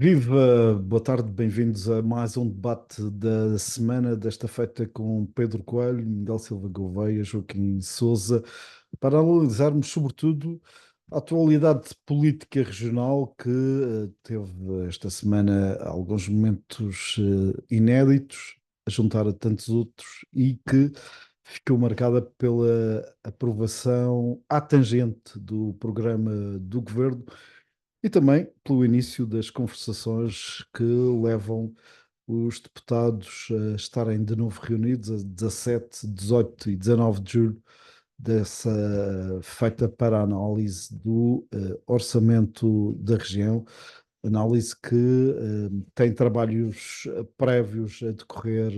Viva, boa tarde, bem-vindos a mais um debate da semana, desta feita com Pedro Coelho, Miguel Silva Gouveia, Joaquim Sousa, para analisarmos sobretudo a atualidade política regional que teve esta semana alguns momentos inéditos, a juntar a tantos outros, e que ficou marcada pela aprovação à tangente do programa do governo e também pelo início das conversações que levam os deputados a estarem de novo reunidos a 17, 18 e 19 de julho, dessa feita para a análise do orçamento da região, análise que tem trabalhos prévios a decorrer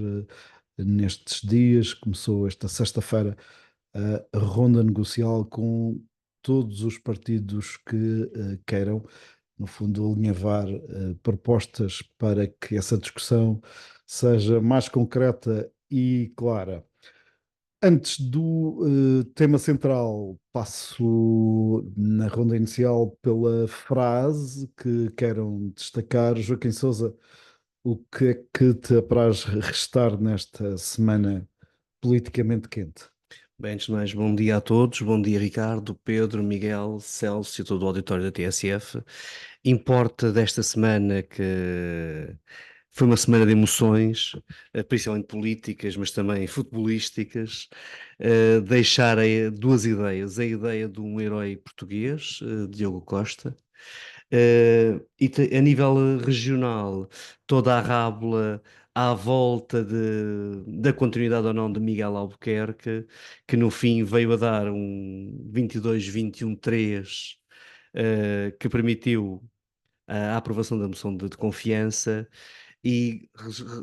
nestes dias. Começou esta sexta-feira a ronda negocial com todos os partidos que queiram, no fundo, alinhavar propostas para que essa discussão seja mais concreta e clara. Antes do tema central, passo na ronda inicial pela frase que queiram destacar. Joaquim Sousa, o que é que te apraz restar nesta semana politicamente quente? Bem, antes de mais, bom dia a todos, bom dia Ricardo, Pedro, Miguel, Celso e todo o auditório da TSF. Importa desta semana que foi uma semana de emoções, principalmente políticas, mas também futebolísticas, deixar duas ideias, a ideia de um herói português, Diogo Costa, a nível regional, toda a rábula à volta da continuidade ou não de Miguel Albuquerque, que no fim veio a dar um 22-21-3, que permitiu a aprovação da moção de confiança. E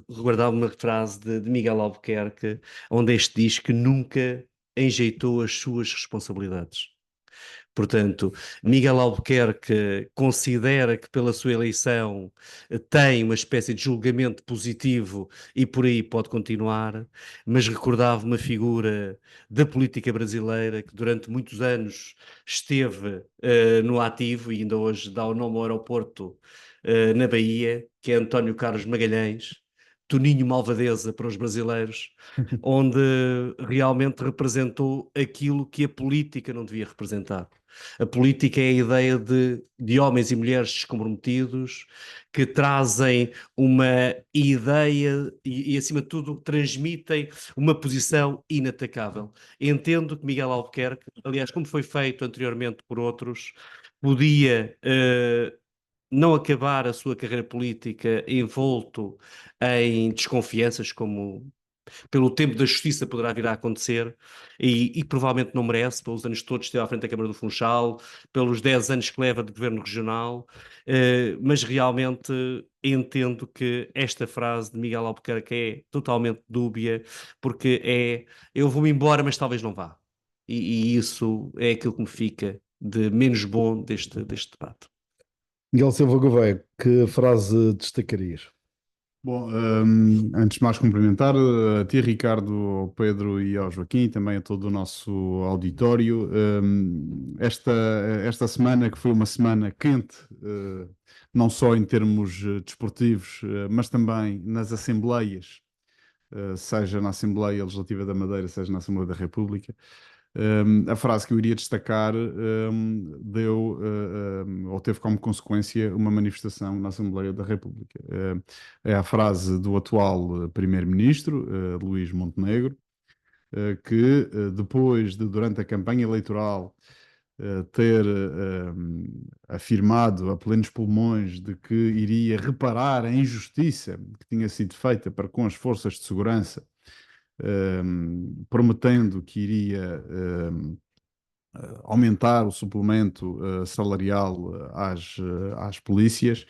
recordava uma frase de Miguel Albuquerque, onde este diz que nunca enjeitou as suas responsabilidades. Portanto, Miguel Albuquerque considera que pela sua eleição tem uma espécie de julgamento positivo e por aí pode continuar, mas recordava uma figura da política brasileira que durante muitos anos esteve no ativo e ainda hoje dá o nome ao aeroporto na Bahia, que é António Carlos Magalhães, Toninho Malvadeza para os brasileiros, onde realmente representou aquilo que a política não devia representar. A política é a ideia de homens e mulheres descomprometidos que trazem uma ideia acima de tudo, transmitem uma posição inatacável. Entendo que Miguel Albuquerque, aliás, como foi feito anteriormente por outros, podia não acabar a sua carreira política envolto em desconfianças, como pelo tempo da justiça poderá vir a acontecer, e provavelmente não merece, pelos anos todos que esteve à frente da Câmara do Funchal, pelos 10 anos que leva de governo regional, mas realmente entendo que esta frase de Miguel Albuquerque é totalmente dúbia, porque é, eu vou-me embora, mas talvez não vá. E isso é aquilo que me fica de menos bom deste debate. Miguel Silva Gouveia, que frase destacarias? Bom, antes de mais cumprimentar a ti, Ricardo, ao Pedro e ao Joaquim, e também a todo o nosso auditório. Esta semana, que foi uma semana quente, não só em termos desportivos, mas também nas assembleias, seja na Assembleia Legislativa da Madeira, seja na Assembleia da República. A frase que eu iria destacar deu ou teve como consequência uma manifestação na Assembleia da República. É a frase do atual Primeiro-Ministro, Luís Montenegro, que depois de, durante a campanha eleitoral, ter afirmado a plenos pulmões de que iria reparar a injustiça que tinha sido feita para com as forças de segurança, prometendo que iria aumentar o suplemento salarial às polícias.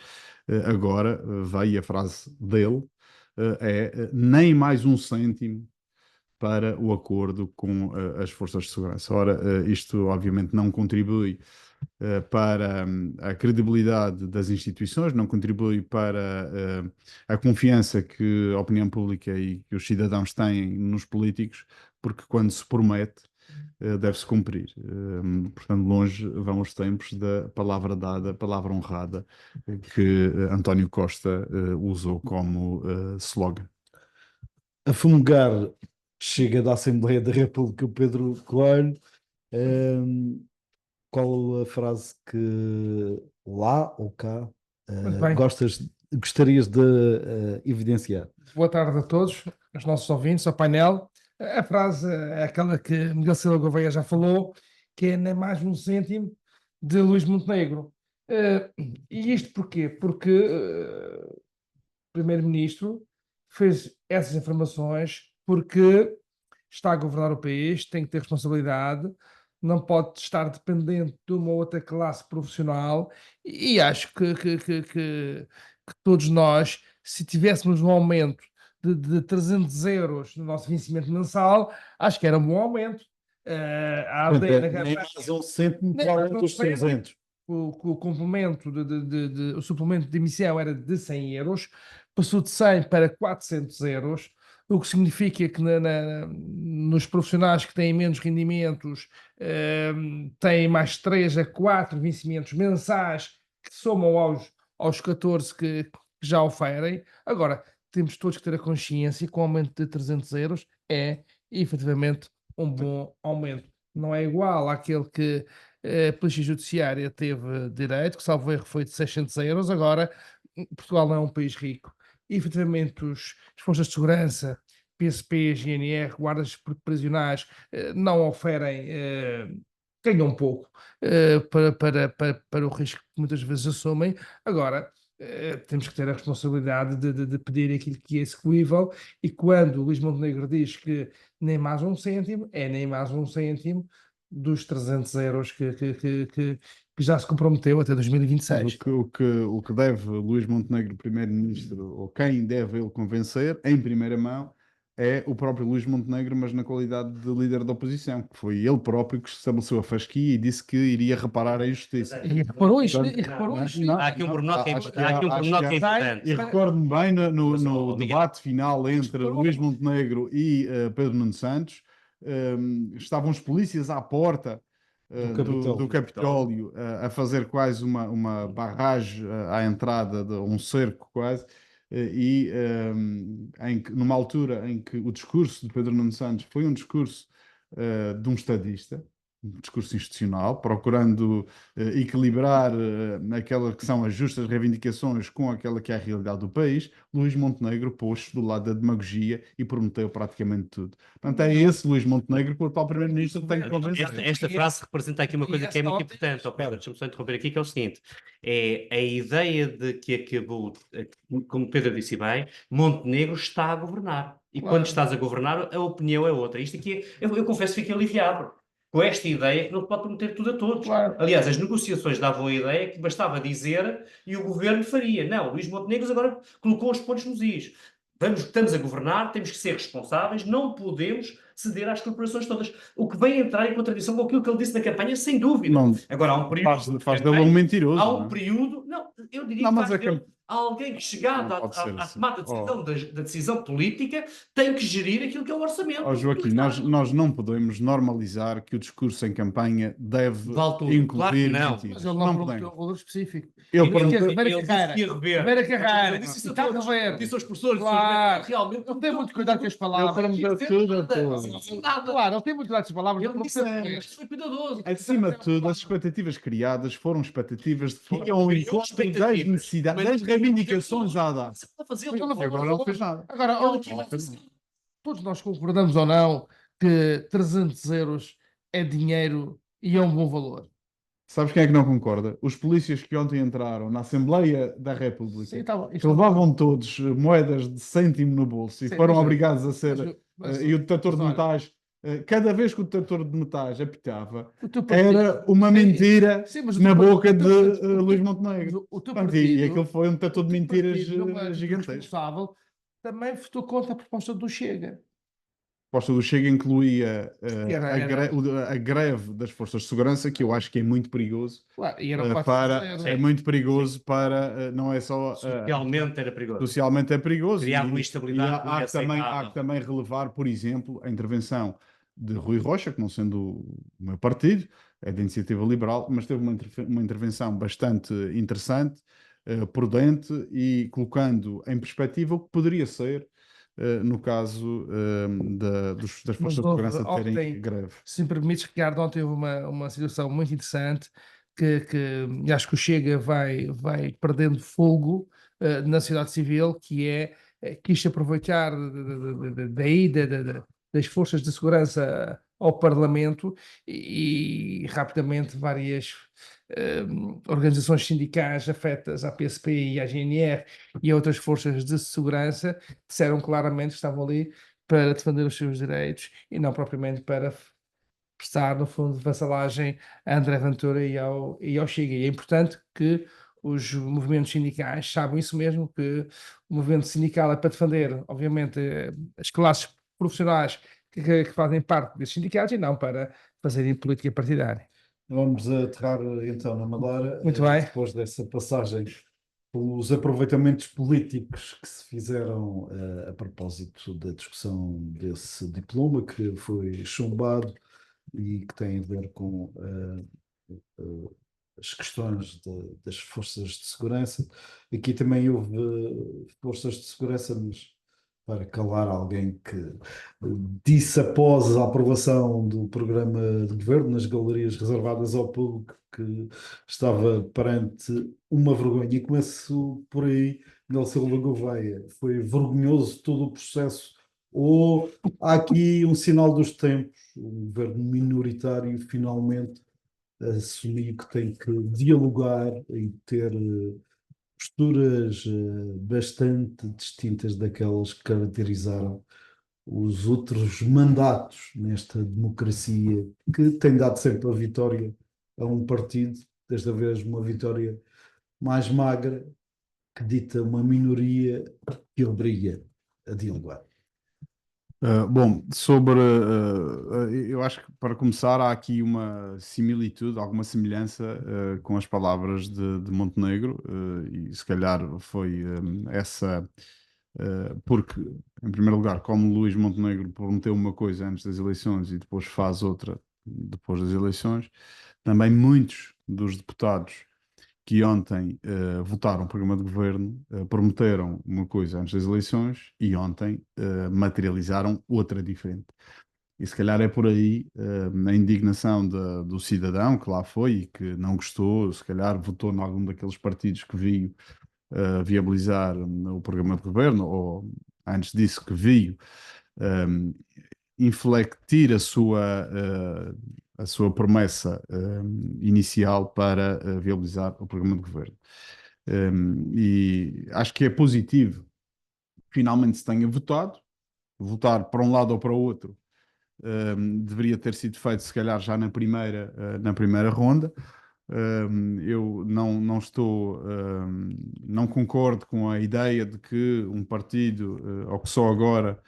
Agora veio a frase dele, nem mais um cêntimo para o acordo com as forças de segurança. Ora, isto obviamente não contribui para a credibilidade das instituições, não contribui para a confiança que a opinião pública e que os cidadãos têm nos políticos, porque quando se promete, deve-se cumprir. Portanto, longe vão os tempos da palavra dada, palavra honrada, que António Costa usou como slogan. A fumegar chega da Assembleia da República o Pedro Coelho. Qual a frase que lá ou cá gostarias de evidenciar? Boa tarde a todos, aos nossos ouvintes, ao painel. A frase é aquela que Miguel Silva Gouveia já falou, que é nem mais um cêntimo de Luís Montenegro. E isto porquê? Porque o Primeiro-Ministro fez essas informações porque está a governar o país, tem que ter responsabilidade, não pode estar dependente de uma outra classe profissional, e acho que todos nós, se tivéssemos um aumento de 300 euros no nosso vencimento mensal, acho que era um bom aumento. Nem mais um cêntimo para além dos 300. O complemento o suplemento de emissão era de 100 euros, passou de 100 para 400 euros, o que significa que nos profissionais que têm menos rendimentos têm mais 3 a 4 vencimentos mensais que somam aos 14 que já oferem. Agora, temos todos que ter a consciência que o aumento de 300 euros é efetivamente um bom aumento. Não é igual àquele que a Polícia Judiciária teve direito, que salvo erro foi de 600 euros. Agora, Portugal não é um país rico. E, efetivamente, as forças de segurança, PSP, GNR, guardas prisionais, não oferem, ganham um pouco para o risco que muitas vezes assumem. Agora, temos que ter a responsabilidade de pedir aquilo que é execuível, e quando o Luís Montenegro diz que nem mais um cêntimo, é nem mais um cêntimo dos 300 euros que já se comprometeu até 2026. O que deve Luís Montenegro, primeiro-ministro, ou quem deve ele convencer, em primeira mão, é o próprio Luís Montenegro, mas na qualidade de líder da oposição, que foi ele próprio que estabeleceu a fasquia e disse que iria reparar a injustiça. E reparou isto. Há aqui um pormenor que é importante. E recordo-me bem no debate final entre Luís Montenegro e Pedro Nuno Santos, estavam os polícias à porta do Capitólio a fazer quase uma barragem à entrada, de um cerco quase, numa altura em que o discurso de Pedro Nuno Santos foi um discurso de um estadista, um discurso institucional, procurando equilibrar aquela que são as justas reivindicações com aquela que é a realidade do país. Luís Montenegro pôs-se do lado da demagogia e prometeu praticamente tudo. Portanto, é esse Luís Montenegro que o atual Primeiro-Ministro tem que convencer. Esta frase representa aqui uma coisa que é muito importante. Pedro, deixa-me só interromper aqui, que é o seguinte: é a ideia de que acabou, como Pedro disse bem, Montenegro está a governar. E quando estás a governar, a opinião é outra. Isto aqui, eu confesso que fiquei aliviado com esta ideia que não se pode prometer tudo a todos. Aliás, as negociações davam a ideia que bastava dizer e o governo faria. Não, Luís Montenegro agora colocou os pontos nos is. Estamos a governar, temos que ser responsáveis, não podemos ceder às corporações todas. O que vem entrar em contradição com aquilo que ele disse na campanha, sem dúvida. Não, agora, há um período... Faz dele um mentiroso. Há um período... Não, eu diria que faz dele... Alguém que, chegado à tomada da decisão política, tem que gerir aquilo que é o orçamento. Joaquim, nós não podemos normalizar que o discurso em campanha deve incluir... Claro que não. Mas ele não prometeu um valor específico. Ele disse a rever. Disse aos professores. Claro. Realmente, não tem muito cuidado com as palavras. Claro, não tem muito cuidado com as palavras. Ele disse foi cuidadoso. Acima de tudo, as expectativas criadas foram expectativas de que iam em conta das necessidades, das reivindicações à data. Agora não fez nada. Agora, todos nós concordamos ou não que 300 euros é dinheiro e é um bom valor. Sabes quem é que não concorda? Os polícias que ontem entraram na Assembleia da República, sim, tá bom, que levavam todos moedas de cêntimo no bolso e foram obrigados a ser... e o detector de metais... Cada vez que o detector de metais apitava, era uma mentira na boca de Luís Montenegro. E aquilo foi um detector de mentiras gigantesco. Também votou contra a proposta do Chega. A proposta do Chega incluía a greve das forças de segurança, que eu acho que é muito perigoso. É muito perigoso para... não é só... Socialmente era perigoso. Socialmente é perigoso. Criava uma instabilidade. Há que também relevar, por exemplo, a intervenção de Rui Rocha, que não sendo o meu partido, é da Iniciativa Liberal, mas teve uma intervenção bastante interessante, prudente e colocando em perspectiva o que poderia ser, no caso das Mas forças de houve segurança terem ontem, greve. se me permites, Ricardo, ontem houve uma situação muito interessante que acho que o Chega vai perdendo fogo na sociedade civil, que é quis aproveitar da ida das forças de segurança ao Parlamento e rapidamente várias organizações sindicais afetas à PSP e à GNR e a outras forças de segurança disseram claramente que estavam ali para defender os seus direitos e não propriamente para prestar, no fundo, vassalagem a André Ventura e ao Chega. E é importante que os movimentos sindicais saibam isso mesmo, que o movimento sindical é para defender, obviamente, as classes profissionais que fazem parte desses sindicatos e não para fazerem política partidária. Vamos aterrar então na Madeira, Muito bem. depois dessa passagem pelos aproveitamentos políticos que se fizeram a propósito da discussão desse diploma que foi chumbado e que tem a ver com as questões das forças de segurança. Aqui também houve forças de segurança, mas para calar alguém que disse após a aprovação do programa de governo nas galerias reservadas ao público que estava perante uma vergonha. E começo por aí, Nelson Silva Gouveia. Foi vergonhoso todo o processo, ou há aqui um sinal dos tempos, o governo minoritário finalmente assumiu que tem que dialogar e ter posturas bastante distintas daquelas que caracterizaram os outros mandatos nesta democracia, que tem dado sempre a vitória a um partido, desta vez uma vitória mais magra, que dita uma minoria que obriga a dialogar. Bom, eu acho que para começar há aqui uma similitude, alguma semelhança com as palavras de Montenegro, e se calhar foi essa, porque, em primeiro lugar, como Luís Montenegro prometeu uma coisa antes das eleições e depois faz outra depois das eleições, também muitos dos deputados que ontem votaram o programa de governo, prometeram uma coisa antes das eleições e ontem materializaram outra diferente. E se calhar é por aí a indignação do cidadão que lá foi e que não gostou, se calhar votou em algum daqueles partidos que viu viabilizar o programa de governo, ou antes disso que viu inflectir a sua promessa inicial para viabilizar o programa de governo. E acho que é positivo que finalmente se tenha votado. Votar para um lado ou para o outro deveria ter sido feito, se calhar, já na primeira ronda. Eu não estou, não concordo com a ideia de que um partido, ou que só agora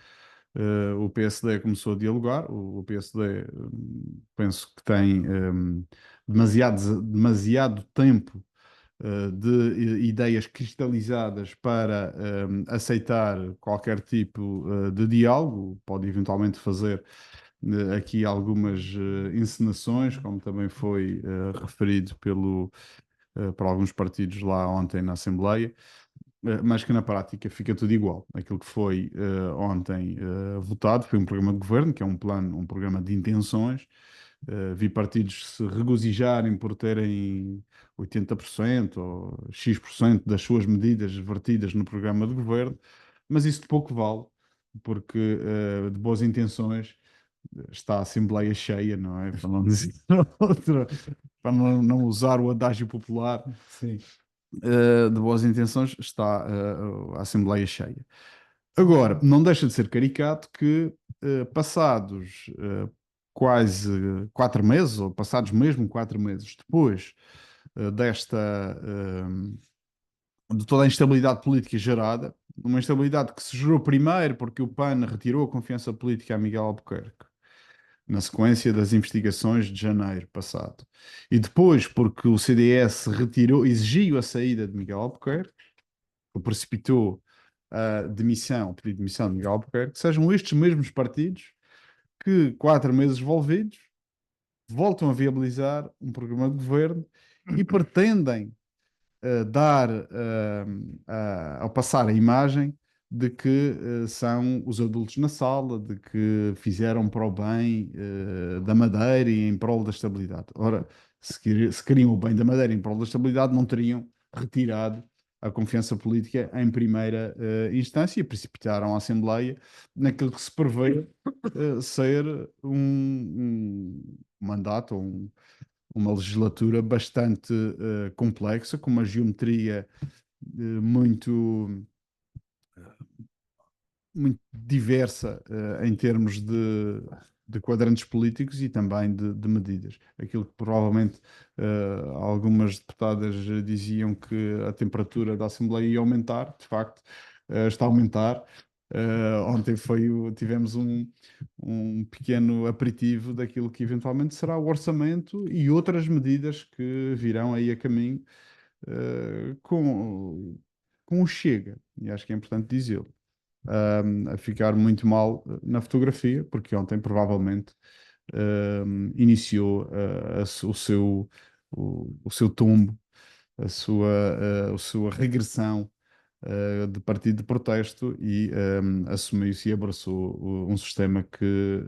o PSD começou a dialogar. O PSD, penso que tem demasiado tempo de ideias cristalizadas para aceitar qualquer tipo de diálogo. Pode eventualmente fazer aqui algumas encenações, como também foi referido por alguns partidos lá ontem na Assembleia, mas que na prática fica tudo igual. Aquilo que foi ontem votado foi um programa de governo, que é um plano, um programa de intenções. Vi partidos se regozijarem por terem 80% ou X% das suas medidas vertidas no programa de governo, mas isso de pouco vale, porque de boas intenções está a Assembleia cheia, não é? Para não dizer outra, para não usar o adágio popular. Sim. De boas intenções está a Assembleia cheia. Agora, não deixa de ser caricato que passados quase 4 meses, ou passados mesmo 4 meses depois de toda a instabilidade política gerada, uma instabilidade que se gerou primeiro porque o PAN retirou a confiança política a Miguel Albuquerque, na sequência das investigações de janeiro passado, e depois porque o CDS exigiu a saída de Miguel Albuquerque, que precipitou a demissão, o pedido de demissão de Miguel Albuquerque, sejam estes mesmos partidos que 4 meses envolvidos voltam a viabilizar um programa de governo e pretendem dar, ao passar a imagem de que são os adultos na sala, de que fizeram para o bem da Madeira e em prol da estabilidade. Ora, se queriam o bem da Madeira em prol da estabilidade, não teriam retirado a confiança política em primeira instância e precipitaram a Assembleia naquilo que se prevê ser um mandato ou uma legislatura bastante complexa, com uma geometria muito, muito diversa em termos de quadrantes políticos e também de medidas. Aquilo que provavelmente algumas deputadas diziam que a temperatura da Assembleia ia aumentar, de facto, está a aumentar. Ontem tivemos um pequeno aperitivo daquilo que eventualmente será o orçamento e outras medidas que virão aí a caminho com o Chega, e acho que é importante dizê-lo, a ficar muito mal na fotografia, porque ontem provavelmente iniciou o seu tombo, a sua regressão de partido de protesto e assumiu-se e abraçou um sistema que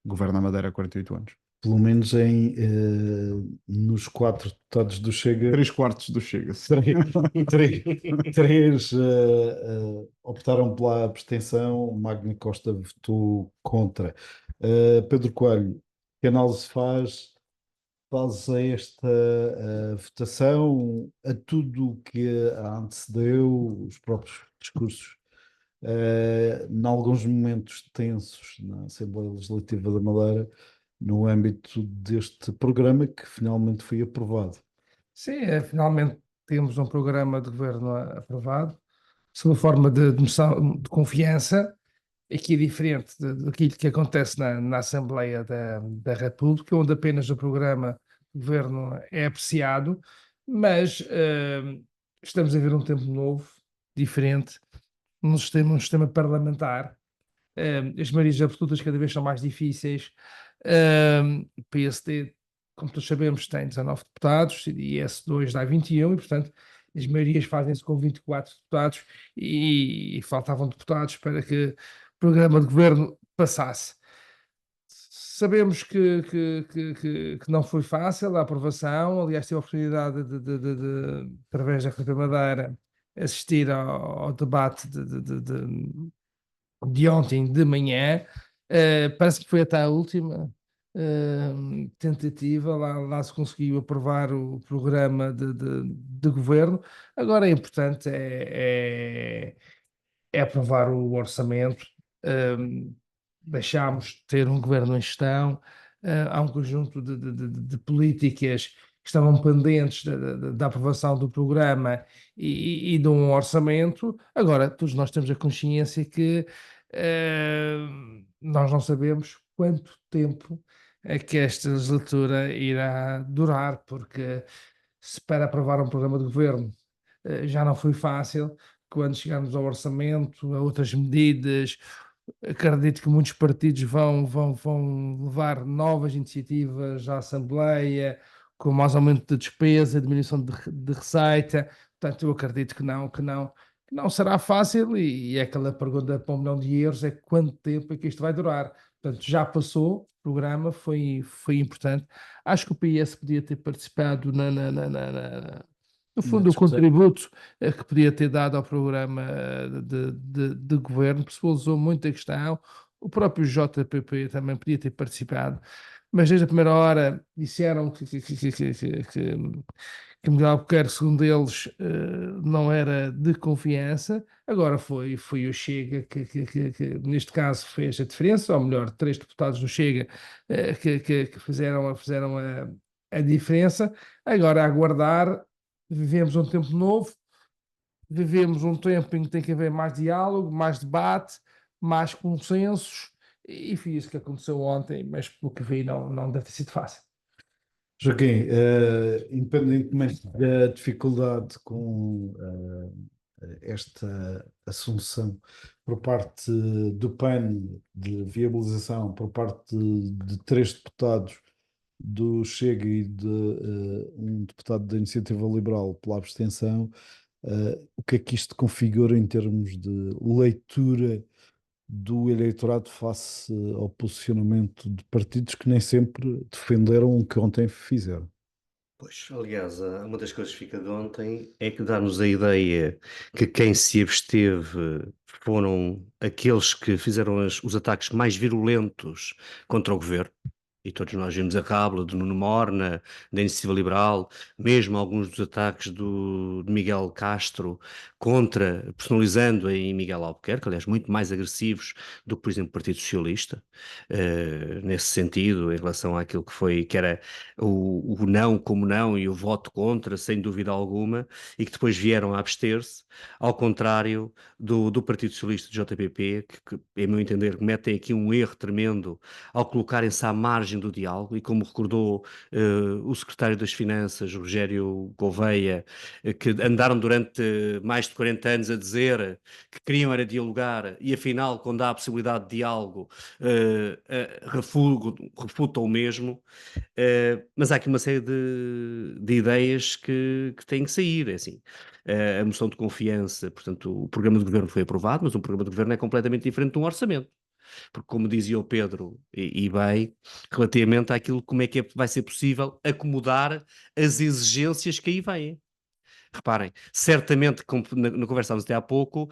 governa a Madeira há 48 anos. Pelo menos nos 4 deputados do Chega, 3/4 do Chega. três optaram pela abstenção. Magno Costa votou contra. Pedro Coelho, que análise faz a esta votação, a tudo o que a antecedeu, os próprios discursos, em alguns momentos tensos na Assembleia Legislativa da Madeira, no âmbito deste programa que finalmente foi aprovado? Sim, finalmente temos um programa de governo aprovado, sob a forma de moção de confiança, aqui diferente daquilo que acontece na Assembleia da República, onde apenas o programa de governo é apreciado, mas estamos a ver um tempo novo, diferente, um sistema parlamentar. As maiorias absolutas cada vez são mais difíceis. O PSD, como todos sabemos, tem 19 deputados e S2 dá 21, e portanto as maiorias fazem-se com 24 deputados e faltavam deputados para que o programa de governo passasse. Sabemos que não foi fácil a aprovação. Aliás, tive a oportunidade através da RTP Madeira, assistir ao debate de ontem de manhã. Parece que foi até a última tentativa, lá se conseguiu aprovar o programa de governo. Agora é importante é aprovar o orçamento. Deixámos de ter um governo em gestão. Há um conjunto de políticas que estavam pendentes da aprovação do programa e de um orçamento. Agora, todos nós temos a consciência que nós não sabemos quanto tempo é que esta legislatura irá durar, porque se para aprovar um programa de governo já não foi fácil. Quando chegarmos ao orçamento, a outras medidas, acredito que muitos partidos vão levar novas iniciativas à Assembleia, com mais aumento de despesa, diminuição de receita. Portanto, eu acredito que não será fácil, e é aquela pergunta para 1 milhão de euros: é quanto tempo é que isto vai durar? Portanto, já passou, o programa foi importante. Acho que o PS podia ter participado no fundo, o contributo que podia ter dado ao programa de governo, pessoalizou muito a questão. O próprio JPP também podia ter participado, mas desde a primeira hora disseram que Miguel Albuquerque, segundo eles, não era de confiança. Agora foi o Chega que neste caso fez a diferença, ou melhor, 3 deputados do Chega que fizeram a diferença. Agora, a aguardar. Vivemos um tempo novo, vivemos um tempo em que tem que haver mais diálogo, mais debate, mais consensos, e foi isso que aconteceu ontem, mas pelo que vi não deve ter sido fácil. Joaquim, independentemente da dificuldade com esta assunção por parte do PAN de viabilização, por parte de 3 deputados do Chega e de um deputado da Iniciativa Liberal pela abstenção, o que é que isto configura em termos de leitura do eleitorado face ao posicionamento de partidos que nem sempre defenderam o que ontem fizeram? Pois, aliás, uma das coisas que fica de ontem é que dá-nos a ideia que quem se absteve foram aqueles que fizeram os ataques mais virulentos contra o governo. E todos nós vimos a cábula de Nuno Morna, da Iniciativa Liberal, mesmo alguns dos ataques de Miguel Castro personalizando em Miguel Albuquerque, aliás, muito mais agressivos do que, por exemplo, o Partido Socialista, nesse sentido, em relação àquilo que era o não como não e o voto contra, sem dúvida alguma, e que depois vieram a abster-se, ao contrário do Partido Socialista de JPP, que, em meu entender, metem aqui um erro tremendo ao colocarem-se à margem do diálogo, e como recordou o secretário das Finanças, Rogério Gouveia, que andaram durante mais de 40 anos a dizer que queriam era dialogar, e afinal, quando há a possibilidade de diálogo, refutam o mesmo. Mas há aqui uma série de ideias que têm que sair, é assim. A moção de confiança, portanto, o programa de governo foi aprovado, mas um programa de governo é completamente diferente de um orçamento. Porque, como dizia o Pedro, e bem, relativamente àquilo, como é que vai ser possível acomodar as exigências que aí vêm. Reparem, certamente, como conversámos até há pouco,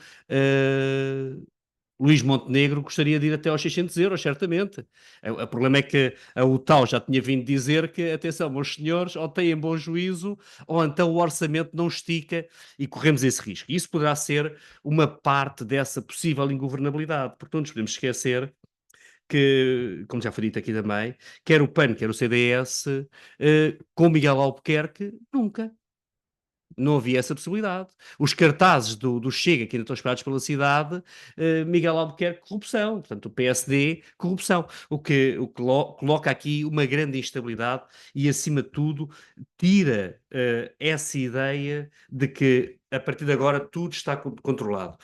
Luís Montenegro gostaria de ir até aos 600 euros, certamente. O problema é que a UTAU já tinha vindo dizer que, atenção, meus senhores, ou têm bom juízo, ou então o orçamento não estica e corremos esse risco. Isso poderá ser uma parte dessa possível ingovernabilidade, porque não nos podemos esquecer que, como já foi dito aqui também, quer o PAN, quer o CDS, com Miguel Albuquerque, nunca. Não havia essa possibilidade. Os cartazes do Chega, que ainda estão espalhados pela cidade, Miguel Albuquerque, corrupção. Portanto, o PSD, corrupção. O que coloca aqui uma grande instabilidade e, acima de tudo, tira essa ideia de que, a partir de agora, tudo está controlado.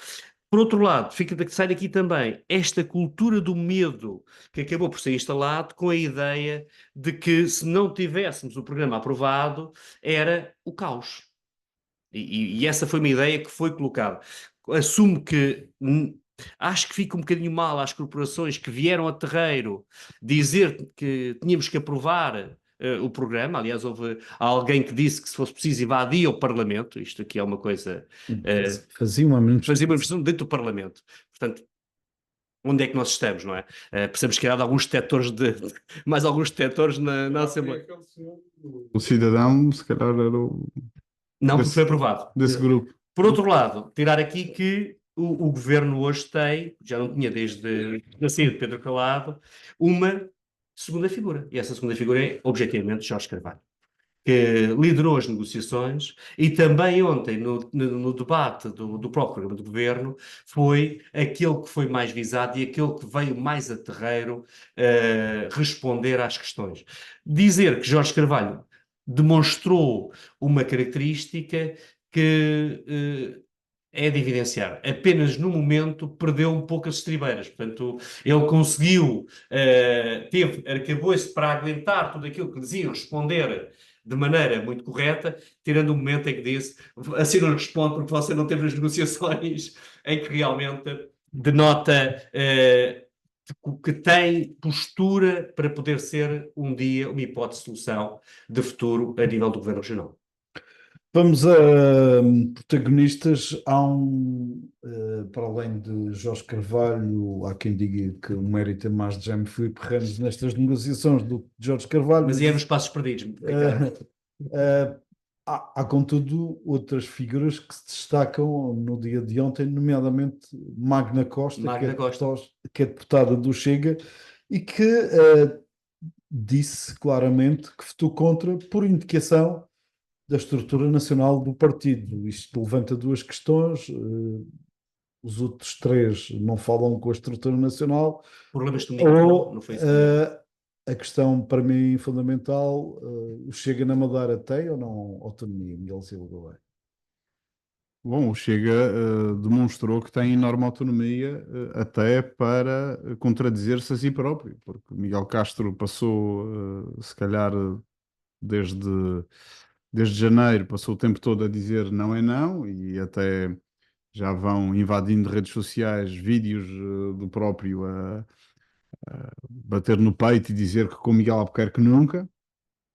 Por outro lado, sai daqui também esta cultura do medo que acabou por ser instalado com a ideia de que, se não tivéssemos o programa aprovado, era o caos. E essa foi uma ideia que foi colocada. Assumo que acho que fica um bocadinho mal às corporações que vieram a terreiro dizer que tínhamos que aprovar o programa. Aliás, houve alguém que disse que, se fosse preciso, invadia o Parlamento. Isto aqui é uma coisa... Fazia uma manifestação dentro do Parlamento. Portanto, onde é que nós estamos, não é? Precisamos criar alguns detectores mais alguns detectores na Assembleia. O cidadão, se calhar, era o Não, porque foi aprovado. desse grupo. Por outro lado, tirar aqui que o governo hoje tem, já não tinha desde a saída de Pedro Calado, uma segunda figura. E essa segunda figura é, objetivamente, Jorge Carvalho, que liderou as negociações e também ontem, no debate do próprio programa de governo, foi aquele que foi mais visado e aquele que veio mais a terreiro responder às questões. Dizer que Jorge Carvalho demonstrou uma característica que é de evidenciar. Apenas no momento perdeu um pouco as estribeiras. Portanto, ele conseguiu, teve arcabouço para aguentar tudo aquilo que diziam, responder de maneira muito correta, tirando o momento em que disse, assim não responde porque você não teve as negociações, em que realmente denota que tem postura para poder ser um dia uma hipótese de solução de futuro a nível do governo regional. Vamos a protagonistas. Para além de Jorge Carvalho, há quem diga que o mérito é mais de Jaime Filipe Ramos nestas negociações do que de Jorge Carvalho. Mas e eram os passos perdidos, Ricardo? Há, contudo, outras figuras que se destacam no dia de ontem, nomeadamente Magna Costa, que é deputada do Chega e que disse claramente que votou contra por indicação da estrutura nacional do partido. Isto levanta duas questões. Os outros três não falam com a estrutura nacional. Problemas de comunicação, não foi isso? A questão, para mim, fundamental, o Chega na Madeira tem ou não autonomia, Miguel Silva Gouveia? Bom, o Chega demonstrou que tem enorme autonomia até para contradizer-se a si próprio, porque Miguel Castro passou, se calhar, desde, desde janeiro, passou o tempo todo a dizer não é não, e até já vão invadindo redes sociais vídeos do próprio a bater no peito e dizer que com Miguel Albuquerque nunca.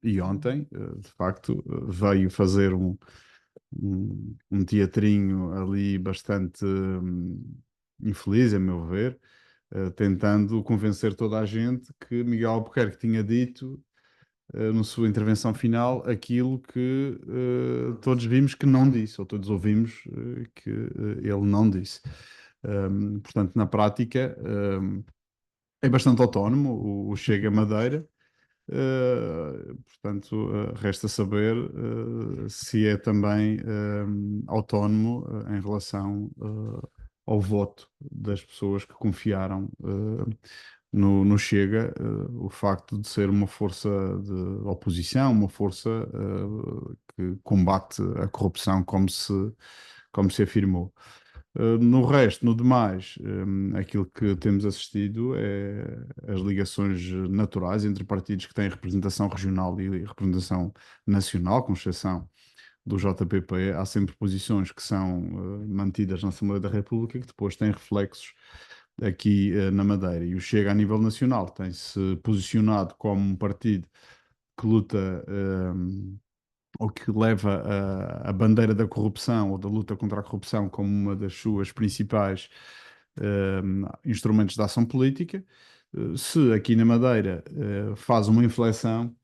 E ontem, de facto, veio fazer um teatrinho ali bastante infeliz, a meu ver, tentando convencer toda a gente que Miguel Albuquerque tinha dito, na sua intervenção final, aquilo que todos vimos que não disse, ou todos ouvimos que ele não disse. Portanto, na prática, é bastante autónomo o Chega Madeira. Portanto, resta saber se é também autónomo em relação ao voto das pessoas que confiaram no Chega, o facto de ser uma força de oposição, uma força que combate a corrupção como se afirmou. No resto, no demais, aquilo que temos assistido é as ligações naturais entre partidos que têm representação regional e representação nacional, com exceção do JPP. Há sempre posições que são mantidas na Assembleia da República que depois têm reflexos aqui na Madeira. E o Chega, a nível nacional, tem-se posicionado como um partido que luta ou que leva a bandeira da corrupção ou da luta contra a corrupção como uma das suas principais instrumentos de ação política. Se aqui na Madeira faz uma inflexão,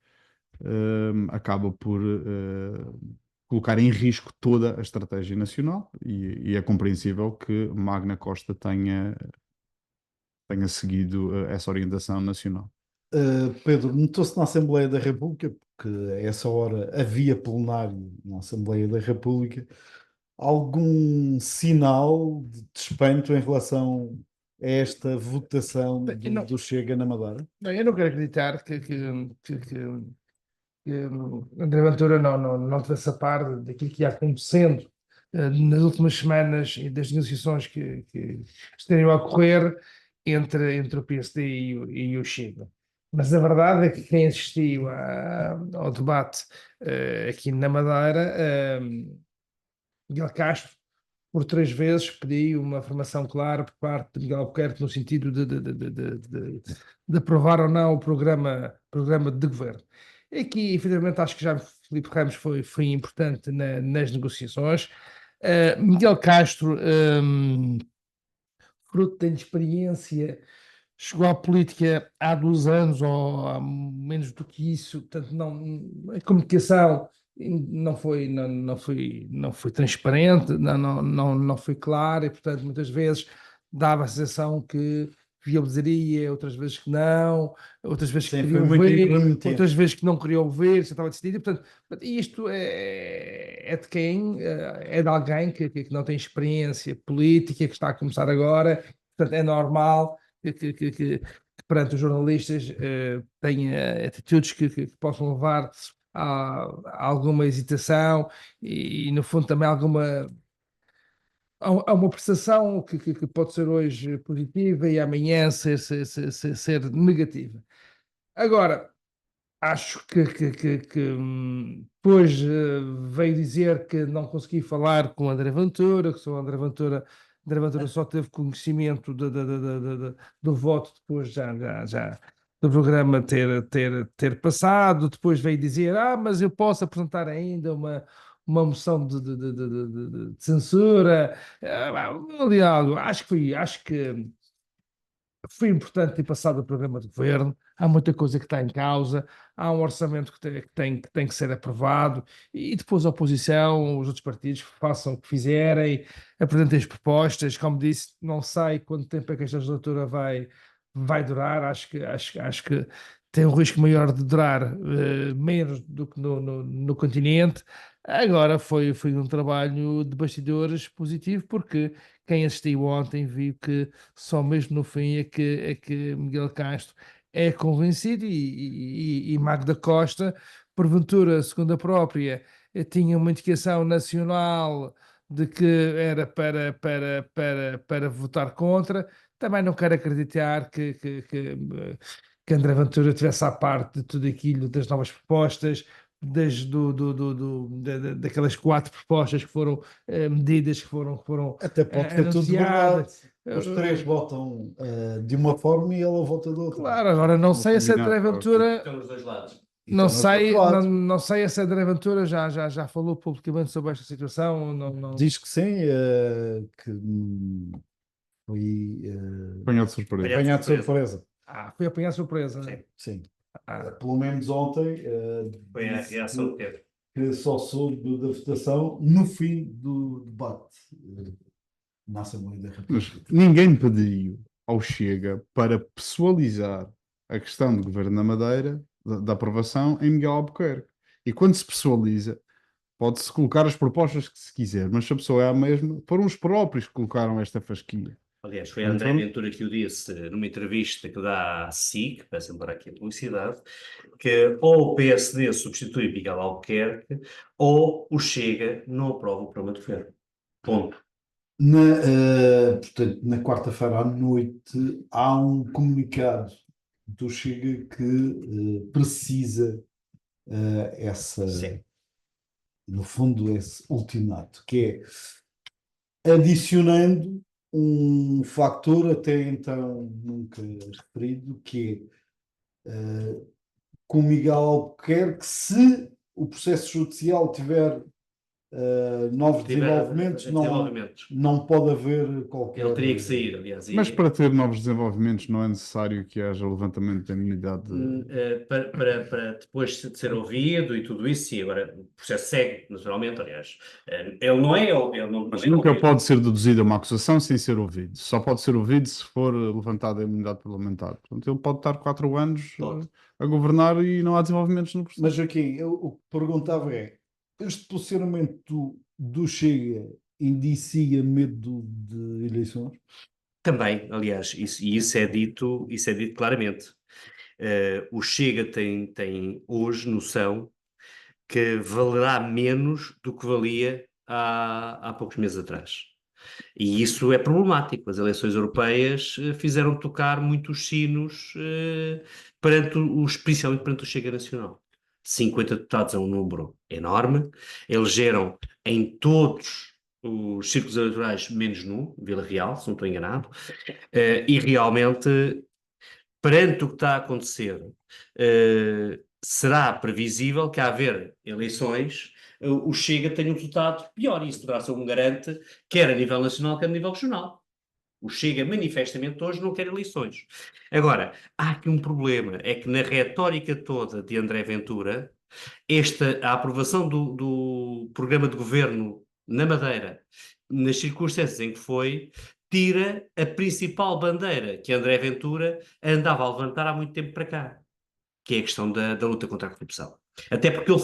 acaba por colocar em risco toda a estratégia nacional e é compreensível que Magna Costa tenha seguido essa orientação nacional. Pedro, notou-se na Assembleia da República, porque a essa hora havia plenário na Assembleia da República, algum sinal de espanto em relação a esta votação Bem, não, do Chega na Madeira? eu não quero acreditar que André Ventura não tivesse a par daquilo que ia acontecendo nas últimas semanas e das negociações que estariam a ocorrer entre o PSD e o Chega. Mas a verdade é que quem assistiu ao debate aqui na Madeira, Miguel Castro, por 3 vezes pediu uma formação clara por parte de Miguel Albuquerque no sentido de aprovar ou não o programa de governo. E aqui, efetivamente, acho que já Filipe Ramos foi importante nas negociações. Miguel Castro, fruto da inexperiência, chegou à política há 2 anos ou há menos do que isso, portanto, a comunicação não foi transparente, não foi clara e, portanto, muitas vezes dava a sensação que viabilizaria, outras vezes que não, outras vezes que Sim, queria foi muito ouvir, incremental. outras vezes que não queria ouvir, já estava decidido. Portanto, isto é de quem? É de alguém que não tem experiência política, que está a começar agora, portanto, é normal que perante os jornalistas tenha atitudes que possam levar a alguma hesitação e, no fundo, também há uma prestação que pode ser hoje positiva e amanhã ser negativa. Agora, acho que depois veio dizer que não consegui falar com André Ventura, que só André Ventura só teve conhecimento do voto depois já do programa ter passado. Depois veio dizer, mas eu posso apresentar ainda uma moção de censura. Ali algo. Acho que foi importante ter passado o programa de governo. Há muita coisa que está em causa, há um orçamento que tem que ser aprovado e depois a oposição, os outros partidos façam o que fizerem, apresentem as propostas. Como disse, não sei quanto tempo é que esta legislatura vai durar. Acho que tem um risco maior de durar menos do que no continente. Agora foi um trabalho de bastidores positivo, porque quem assistiu ontem viu que só mesmo no fim é que Miguel Castro é convencido e Magda Costa, porventura, segundo a própria, tinha uma indicação nacional de que era para votar contra. Também não quero acreditar que André Ventura tivesse à parte de tudo aquilo, das novas propostas, daquelas 4 propostas que foram medidas que foram Até pode ser tudo verdade. anunciadas. Os três votam de uma forma e ela vota de outra. Claro, agora não sei se André combinado, Ventura. Estão os dois lados. Não Então, sei, outro lado. não sei se André Ventura já falou publicamente sobre esta situação. Não. Diz que sim, que foi Apanhado de surpresa. apanhado de surpresa. Foi apanhar surpresa. Sim. Sim. Ah, Pelo menos ontem Foi a disse reação que teve. que só soube da votação no fim do debate na Assembleia da Mas República. ninguém pediu ao Chega para pessoalizar a questão do governo na Madeira, da aprovação, em Miguel Albuquerque. E quando se pessoaliza, pode-se colocar as propostas que se quiser, mas se a pessoa é a mesma, foram os próprios que colocaram esta fasquia. Aliás, foi André Ventura que o disse numa entrevista que dá à SIC, peço embora aqui a publicidade, que ou o PSD substitui Miguel Albuquerque ou o Chega não aprova o programa de governo. Ponto. Portanto, na quarta-feira à noite há um comunicado do Chega que precisa Sim. no fundo, esse ultimato, que é adicionando um fator até então nunca referido, que é com Miguel Albuquerque, se o processo judicial tiver novos desenvolvimentos, não pode haver qualquer. Ele teria que sair, aliás. Mas para ter novos desenvolvimentos não é necessário que haja levantamento da imunidade. Para depois de ser ouvido e tudo isso, sim, agora o processo segue, naturalmente, aliás. Ele não é. Ele não Mas é nunca ouvido. pode ser deduzida uma acusação sem ser ouvido. Só pode ser ouvido se for levantada a imunidade parlamentar. Portanto, ele pode estar 4 anos Pode. a governar e não há desenvolvimentos no processo. Mas, Joaquim, o que perguntava é: este posicionamento do Chega indicia medo de eleições? Também, aliás, isso é dito claramente. O Chega tem hoje noção que valerá menos do que valia há poucos meses atrás. E isso é problemático. As eleições europeias fizeram tocar muitos sinos, principalmente perante o Chega Nacional. 50 deputados é um número enorme. Elegeram em todos os círculos eleitorais menos num, Vila Real, se não estou enganado. E realmente, perante o que está a acontecer, será previsível que, a haver eleições, o Chega tenha um resultado pior, e isso poderá ser um garante, quer a nível nacional, quer a nível regional. O Chega, manifestamente, hoje não quer eleições. Agora, há aqui um problema, é que na retórica toda de André Ventura, a aprovação do programa de governo na Madeira, nas circunstâncias em que foi, tira a principal bandeira que André Ventura andava a levantar há muito tempo para cá, que é a questão da luta contra a corrupção. Até porque ele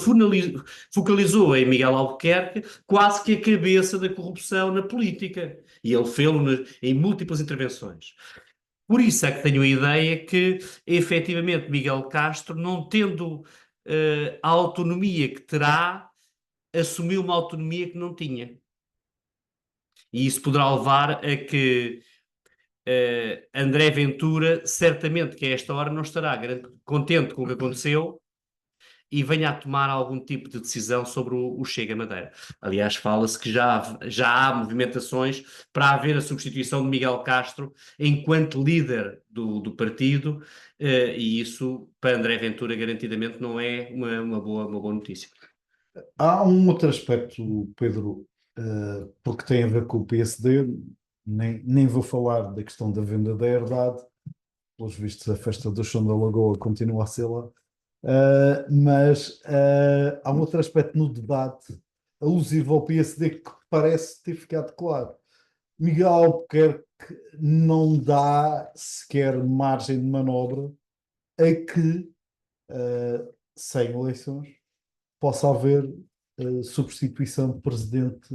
focalizou em Miguel Albuquerque quase que a cabeça da corrupção na política. E ele fez-lo em múltiplas intervenções. Por isso é que tenho a ideia que, efetivamente, Miguel Castro, não tendo a autonomia que terá, assumiu uma autonomia que não tinha. E isso poderá levar a que André Ventura, certamente que a esta hora não estará contente com o que aconteceu e venha a tomar algum tipo de decisão sobre o Chega Madeira. Aliás, fala-se que já há movimentações para haver a substituição de Miguel Castro enquanto líder do partido, e isso, para André Ventura, garantidamente não é uma boa notícia. Há um outro aspecto, Pedro, porque tem a ver com o PSD, nem vou falar da questão da venda da herdade, pelos vistos a festa do Chão da Lagoa continua a ser lá, mas há um outro aspecto no debate alusivo ao PSD que parece ter ficado claro. Miguel Albuquerque não dá sequer margem de manobra a que, sem eleições, possa haver substituição de presidente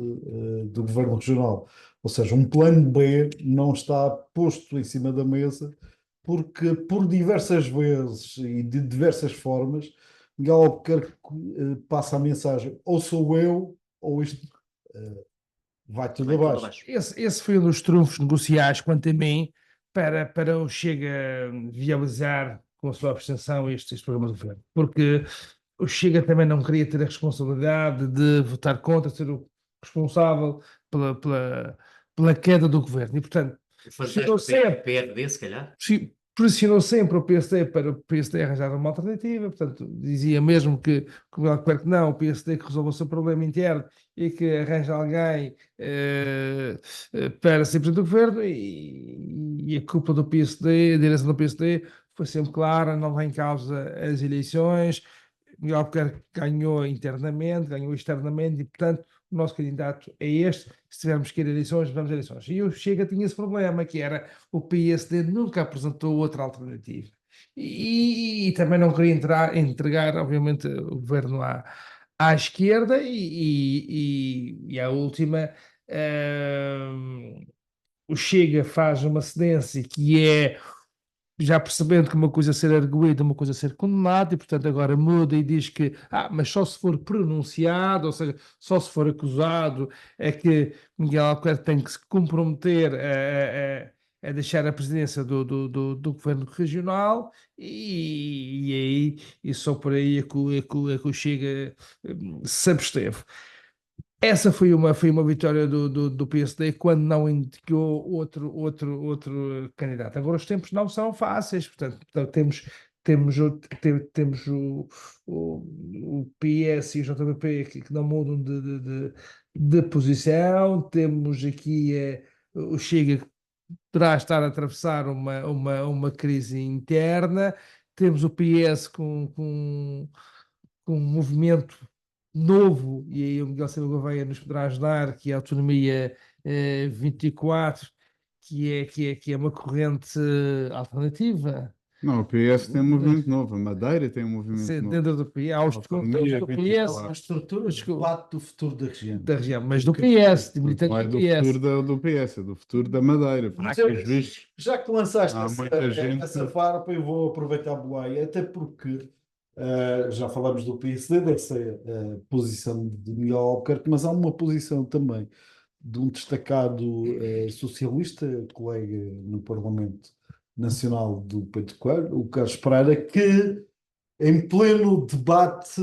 do governo regional. Ou seja, um plano B não está posto em cima da mesa porque, por diversas vezes e de diversas formas, Miguel Albuquerque passa a mensagem: ou sou eu, ou isto vai tudo Vai tudo abaixo. abaixo. Esse foi um dos trunfos negociais, quanto a mim, para o Chega viabilizar com a sua abstenção este programa do governo. Porque o Chega também não queria ter a responsabilidade de votar contra, ser o responsável pela queda do governo. E, portanto, O pressionou fantástico sempre, PRD, se calhar. pressionou sempre o PSD para o PSD arranjar uma alternativa. Portanto, dizia mesmo que, como ele quer que não, o PSD que resolva o seu problema interno e que arranja alguém para ser presidente do governo, e a culpa do PSD, a direção do PSD, foi sempre clara, não vem em causa as eleições. Miguel Albuquerque ganhou internamente, ganhou externamente, e portanto o nosso candidato é este. Se tivermos que ir a eleições, vamos a eleições. E o Chega tinha esse problema, que era o PSD nunca apresentou outra alternativa. E também não queria entregar, obviamente, o governo à esquerda, e a última, o Chega faz uma cedência que é, já percebendo que uma coisa é ser arguída, uma coisa é ser condenada, e portanto agora muda e diz que, mas só se for pronunciado, ou seja, só se for acusado, é que Miguel Albuquerque tem que se comprometer a deixar a presidência do governo regional, e só por aí é que o Chega se absteve. Essa foi uma vitória do PSD quando não indicou outro candidato. Agora os tempos não são fáceis, portanto, temos o PS e o JPP que não mudam de posição, temos aqui o Chega que poderá estar a atravessar uma crise interna, temos o PS com um movimento novo, e aí o Miguel Silva Gouveia nos poderá ajudar, que é a Autonomia 24, que é uma corrente alternativa. Não, o PS tem um movimento novo, a Madeira tem um movimento novo. Dentro do PS, há os Autonomia do 24. PS, A estrutura de debate do futuro da região. da região, mas do PS, de Não militante é do do PS. futuro do PS, é do futuro da Madeira. Porque, pelos vistos, Já que lançaste há muita gente. essa farpa, eu vou aproveitar a boleia, até porque já falamos do PSD, dessa posição de Miguel Albuquerque, mas há uma posição também de um destacado socialista, colega no Parlamento Nacional do Pedro Coelho, o Carlos Pereira, que em pleno debate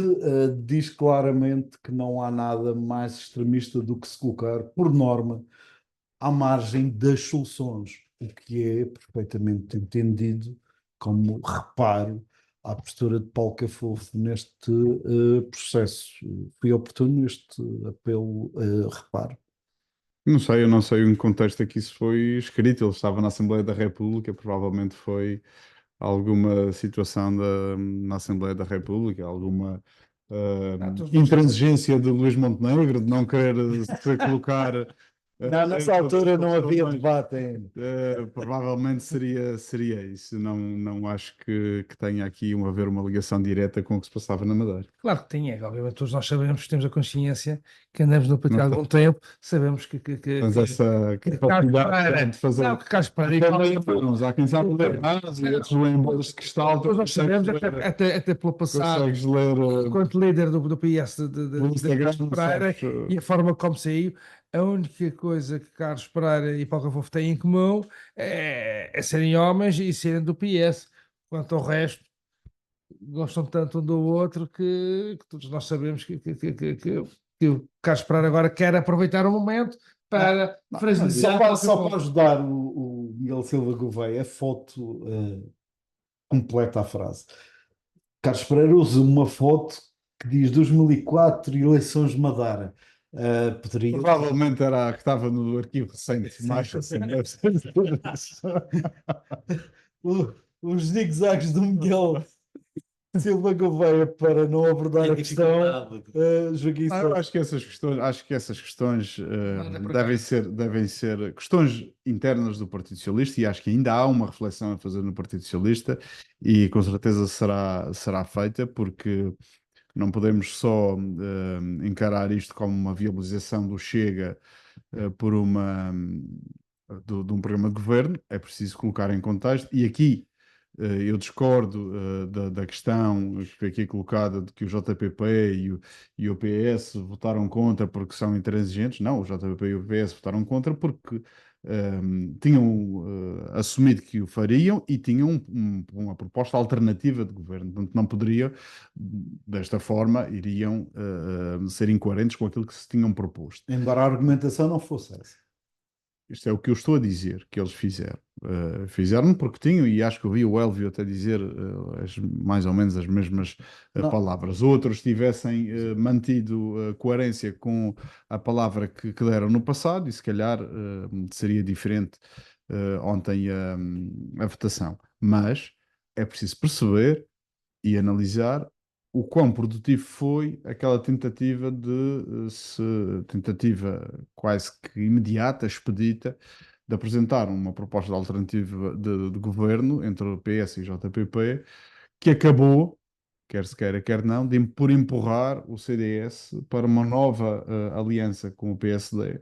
diz claramente que não há nada mais extremista do que se colocar, por norma, à margem das soluções, o que é perfeitamente entendido como reparo à postura de Paulo Cafofo neste processo. Foi oportuno este apelo reparo? Não sei, eu não sei em que contexto é que isso foi escrito. Ele estava na Assembleia da República, provavelmente foi alguma situação na Assembleia da República, alguma intransigência de Luís Montenegro, de não querer se colocar. Não, nessa altura não havia debate ainda. Provavelmente seria isso. Não acho que tenha aqui a haver uma ligação direta com o que se passava na Madeira. Claro que tem, obviamente todos nós sabemos, que temos a consciência, que andamos no PT há algum tempo, sabemos que Mas essa capacidade de fazer. Não, que Carlos Pereira Há quem sabe ler mais e outros leem bolas de cristal. todos nós sabemos, até pelo passado, Consegues ler enquanto líder do PS no Instagram, Carlos Pereira, sabes, e a forma como saiu, a única coisa que Carlos Pereira e Paulo Cafofo têm em comum é serem homens e serem do PS. Quanto ao resto, gostam tanto um do outro que todos nós sabemos que o Carlos Pereira agora quer aproveitar o momento para fragilizar. Só para ajudar o Miguel Silva Gouveia, a foto completa a frase. Carlos Pereira usa uma foto que diz 2004 eleições de Madeira. Poderia... provavelmente era a que estava no arquivo recente, mais assim, deve ser. Os zigue-zagues do Miguel Silva Gouveia para não abordar a questão. Joaquim Eu acho que essas questões devem ser questões internas do Partido Socialista, e acho que ainda há uma reflexão a fazer no Partido Socialista, e com certeza será feita, porque não podemos só encarar isto como uma viabilização do Chega por de um programa de governo. É preciso colocar em contexto, e aqui Eu discordo da questão que foi aqui colocada de que o JPP e o PS votaram contra porque são intransigentes. Não, o JPP e o PS votaram contra porque tinham assumido que o fariam e tinham uma proposta alternativa de governo. Portanto, não poderiam, desta forma, iriam ser incoerentes com aquilo que se tinham proposto. Embora a argumentação não fosse essa. Isto é o que eu estou a dizer que eles fizeram. Fizeram porque tinham, e acho que ouvi o Elvio até dizer mais ou menos as mesmas palavras. Outros tivessem mantido coerência com a palavra que deram no passado, e se calhar seria diferente ontem a votação. Mas é preciso perceber e analisar o quão produtivo foi aquela tentativa tentativa quase que imediata, expedita, de apresentar uma proposta de alternativa de governo entre o PS e o JPP, que acabou, quer se queira, quer não, por empurrar o CDS para uma nova aliança com o PSD.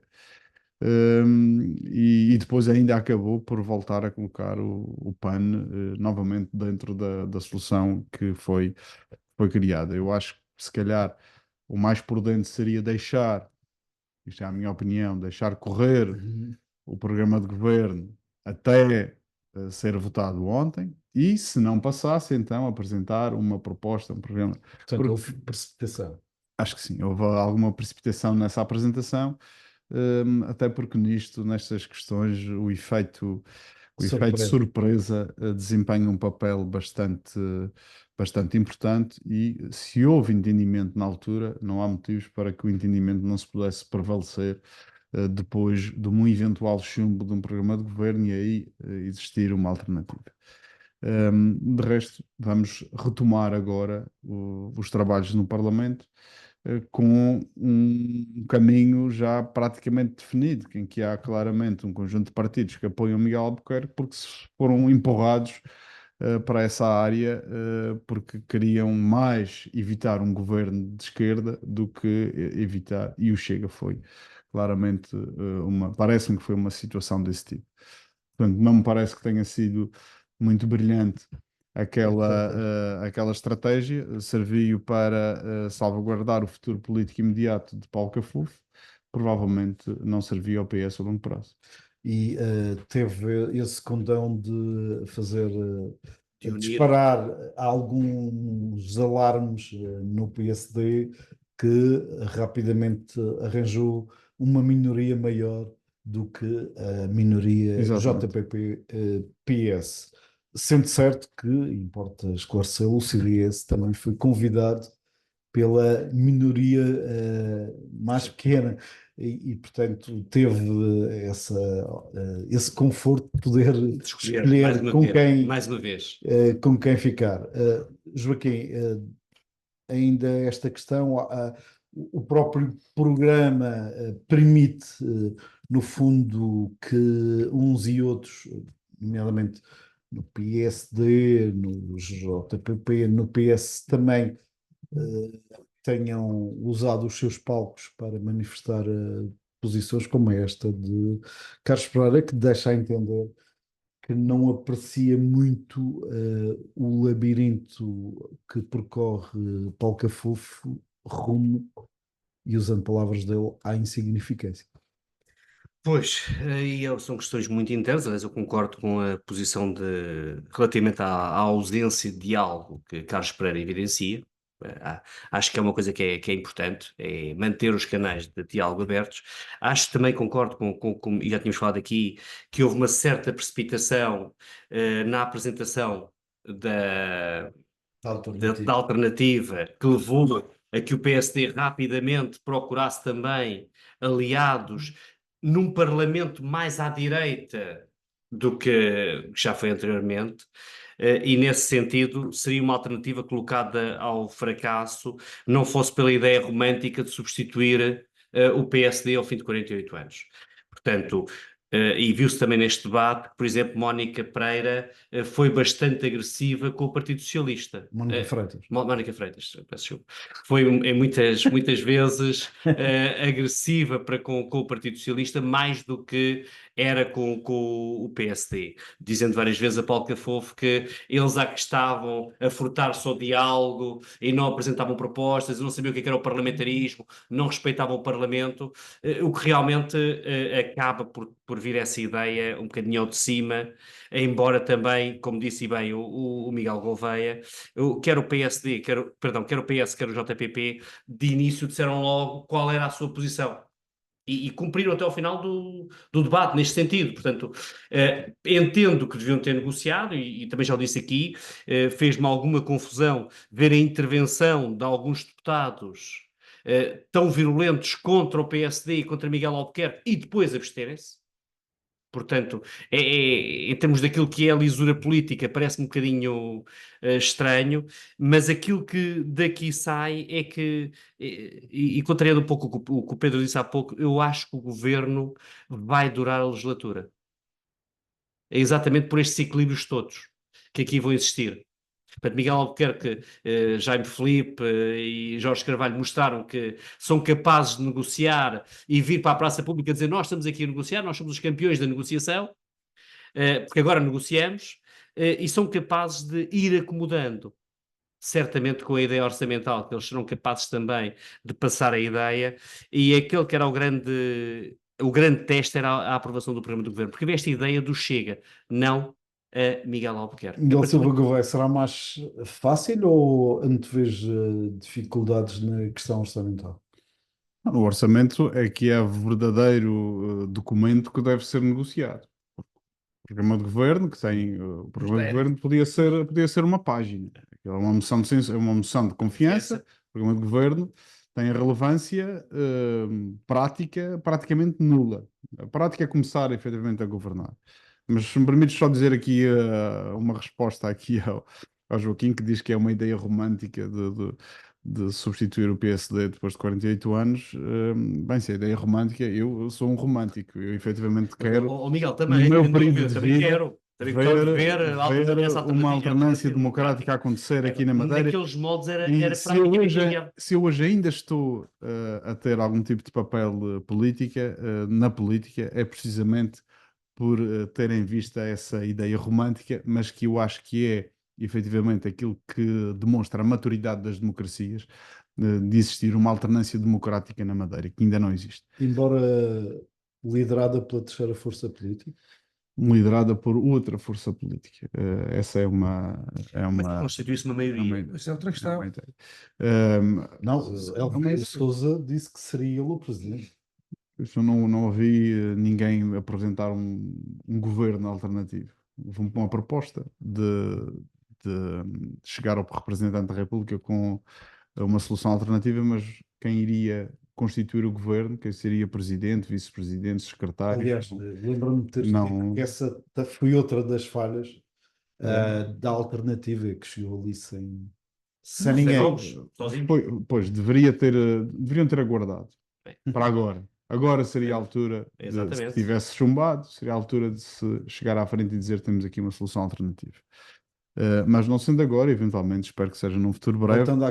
E depois ainda acabou por voltar a colocar o PAN novamente dentro da solução que foi criada. Eu acho que se calhar o mais prudente seria deixar, isto é a minha opinião, deixar correr o programa de governo até ser votado ontem e, se não passasse, então apresentar uma proposta, um programa. Portanto, houve precipitação. Acho que sim, houve alguma precipitação nessa apresentação, até porque nestas questões, o efeito surpresa desempenha um papel bastante importante, e se houve entendimento na altura, não há motivos para que o entendimento não se pudesse prevalecer depois de um eventual chumbo de um programa de governo e aí existir uma alternativa. De resto, vamos retomar agora os trabalhos no Parlamento com um caminho já praticamente definido, em que há claramente um conjunto de partidos que apoiam Miguel Albuquerque porque foram empurrados para essa área porque queriam mais evitar um governo de esquerda do que evitar, e o Chega foi claramente parece-me que foi uma situação desse tipo. Portanto, não me parece que tenha sido muito brilhante aquela estratégia. Serviu para salvaguardar o futuro político imediato de Paulo Cafufo, provavelmente não serviu ao PS a longo prazo. E teve esse condão de fazer disparar alguns alarmes no PSD, que rapidamente arranjou uma minoria maior do que a minoria JPP-PS. Sendo certo que, importa esclarecê-lo, o CDS também foi convidado pela minoria mais pequena e, portanto, teve esse conforto de poder escolher com quem ficar. Joaquim, ainda esta questão, o próprio programa permite, no fundo, que uns e outros, nomeadamente no PSD, no JPP, no PS também, tenham usado os seus palcos para manifestar posições como esta de Carlos Pereira, que deixa a entender que não aprecia muito o labirinto que percorre Paulo Cafufo rumo, e usando palavras dele, à insignificância. Pois, aí são questões muito internas. Aliás, eu concordo com a posição relativamente à ausência de diálogo que Carlos Pereira evidencia. Acho que é uma coisa que é importante, é manter os canais de diálogo abertos. Acho que também concordo e já tínhamos falado aqui, que houve uma certa precipitação na apresentação da alternativa, que levou a que o PSD rapidamente procurasse também aliados num Parlamento mais à direita do que já foi anteriormente, e nesse sentido seria uma alternativa colocada ao fracasso, não fosse pela ideia romântica de substituir o PSD ao fim de 48 anos. Portanto, E viu-se também neste debate que, por exemplo, Mónica Pereira foi bastante agressiva com o Partido Socialista. Mónica Freitas. Mónica Freitas, peço desculpa. Foi em muitas vezes agressiva com o Partido Socialista, mais do que era com o PSD, dizendo várias vezes a Paulo Cafofo que eles que estavam a furtar-se ao diálogo e não apresentavam propostas, não sabiam o que era o parlamentarismo, não respeitavam o Parlamento, o que realmente acaba por vir essa ideia um bocadinho ao de cima, embora também, como disse bem o Miguel Gouveia, quer o PSD, quer o PS, quer o JPP, de início disseram logo qual era a sua posição. E cumpriram até ao final do debate, neste sentido. Portanto, entendo que deviam ter negociado, e também já o disse aqui, fez-me alguma confusão ver a intervenção de alguns deputados tão virulentos contra o PSD e contra Miguel Albuquerque e depois absterem-se. Portanto, em termos daquilo que é a lisura política, parece-me um bocadinho estranho, mas aquilo que daqui sai é que, e contrariando um pouco o que o Pedro disse há pouco, eu acho que o governo vai durar a legislatura. É exatamente por estes equilíbrios todos que aqui vão existir. Portanto, Miguel Albuquerque, Jaime Filipe e Jorge Carvalho mostraram que são capazes de negociar e vir para a praça pública dizer nós estamos aqui a negociar, nós somos os campeões da negociação, porque agora negociamos, e são capazes de ir acomodando. Certamente com a ideia orçamental, que eles serão capazes também de passar a ideia, e aquele que era o grande teste era a aprovação do programa do governo, porque havia esta ideia do Chega, não a Miguel Albuquerque. Miguel Silva Gouveia, será mais fácil ou antevês dificuldades na questão orçamental? O orçamento é que é o verdadeiro documento que deve ser negociado. O programa de governo, que tem o programa de governo, podia ser uma página. É uma moção de confiança. O programa de governo tem a relevância prática praticamente nula. A prática é começar efetivamente a governar. Mas se me permites só dizer aqui uma resposta aqui ao Joaquim, que diz que é uma ideia romântica de substituir o PSD depois de 48 anos. Bem, se a ideia é romântica, eu sou um romântico. Eu efetivamente quero, Miguel, também, no meu período de também vida, quero. ver uma alternância democrática acontecer aqui na Madeira. Naqueles moldes era Se eu hoje ainda estou a ter algum tipo de papel política, na política, é precisamente por ter em vista essa ideia romântica, mas que eu acho que é efetivamente aquilo que demonstra a maturidade das democracias, de existir uma alternância democrática na Madeira, que ainda não existe. Embora liderada pela terceira força política? Liderada por outra força política. Essa é uma. Mas constitui-se uma maioria. Isso é outra questão. Não, Elvio Sousa disse que seria ele o presidente. Eu não ouvi ninguém apresentar um governo alternativo. Houve uma proposta de chegar ao representante da República com uma solução alternativa, mas quem iria constituir o governo, quem seria presidente, vice-presidente, secretário. Aliás, lembro-me de ter dito que essa foi outra das falhas da alternativa que chegou ali sem ninguém. Pois, deveriam ter aguardado para agora. Agora seria a altura, se tivesse chumbado, seria a altura de se chegar à frente e dizer temos aqui uma solução alternativa. Mas não sendo agora, eventualmente espero que seja num futuro breve. Voltando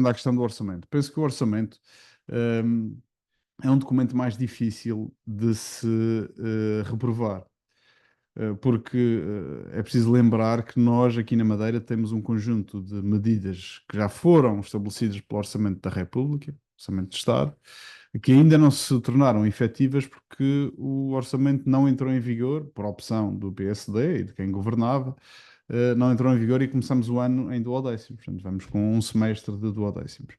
à questão do orçamento. Penso que o orçamento é um documento mais difícil de se reprovar. Porque é preciso lembrar que nós aqui na Madeira temos um conjunto de medidas que já foram estabelecidas pelo Orçamento da República, Orçamento de Estado, que ainda não se tornaram efetivas porque o orçamento não entrou em vigor, por opção do PSD e de quem governava, não entrou em vigor e começamos o ano em duodécimos. Portanto, vamos com um semestre de duodécimos.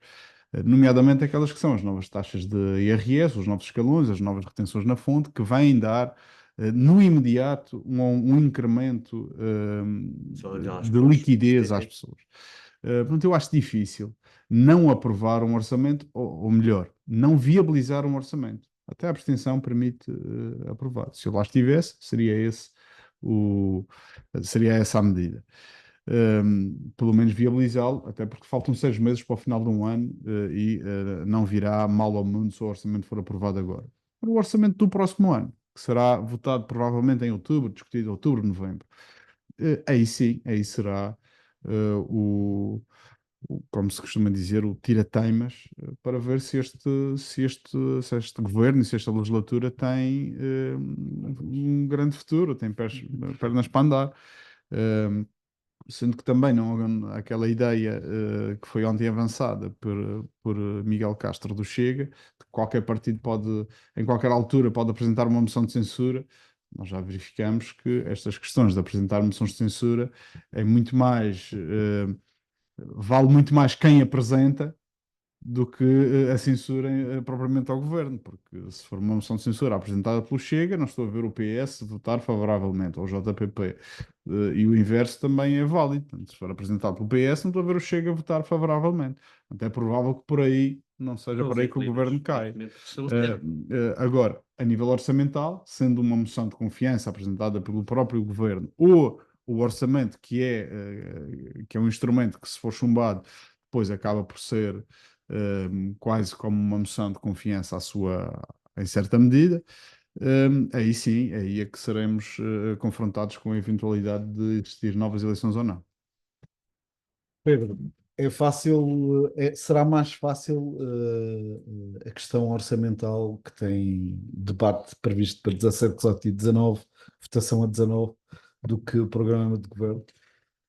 Nomeadamente aquelas que são as novas taxas de IRS, os novos escalões, as novas retenções na fonte, que vêm dar no imediato um incremento de liquidez às pessoas. Portanto, eu acho difícil não aprovar um orçamento, ou melhor, não viabilizar um orçamento. Até a abstenção permite aprovar. Se eu lá estivesse, seria essa a medida. Pelo menos viabilizá-lo, até porque faltam 6 meses para o final de um ano e não virá mal ao mundo se o orçamento for aprovado agora. Para o orçamento do próximo ano, que será votado provavelmente em outubro, discutido em outubro, novembro. Aí sim, aí será como se costuma dizer, o tira-teimas, para ver se este governo e se esta legislatura tem um grande futuro, tem pernas para andar. Sendo que também não aquela ideia que foi ontem avançada por Miguel Castro do Chega, que qualquer partido pode, em qualquer altura, pode apresentar uma moção de censura. Nós já verificamos que estas questões de apresentar moções de censura é muito mais, vale muito mais quem apresenta do que a censura propriamente ao governo, porque se for uma moção de censura apresentada pelo Chega, não estou a ver o PS votar favoravelmente, ou o JPP, e o inverso também é válido. Portanto, se for apresentado pelo PS, não estou a ver o Chega votar favoravelmente. Portanto, é provável que por aí não seja por aí que o governo cai. Agora, a nível orçamental, sendo uma moção de confiança apresentada pelo próprio governo, ou o orçamento que é um instrumento que, se for chumbado, depois acaba por ser quase como uma moção de confiança em certa medida, aí sim, aí é que seremos confrontados com a eventualidade de existir novas eleições ou não. Pedro, é fácil, será mais fácil a questão orçamental que tem debate previsto para 17, 18 e 19, votação a 19, do que o programa de governo,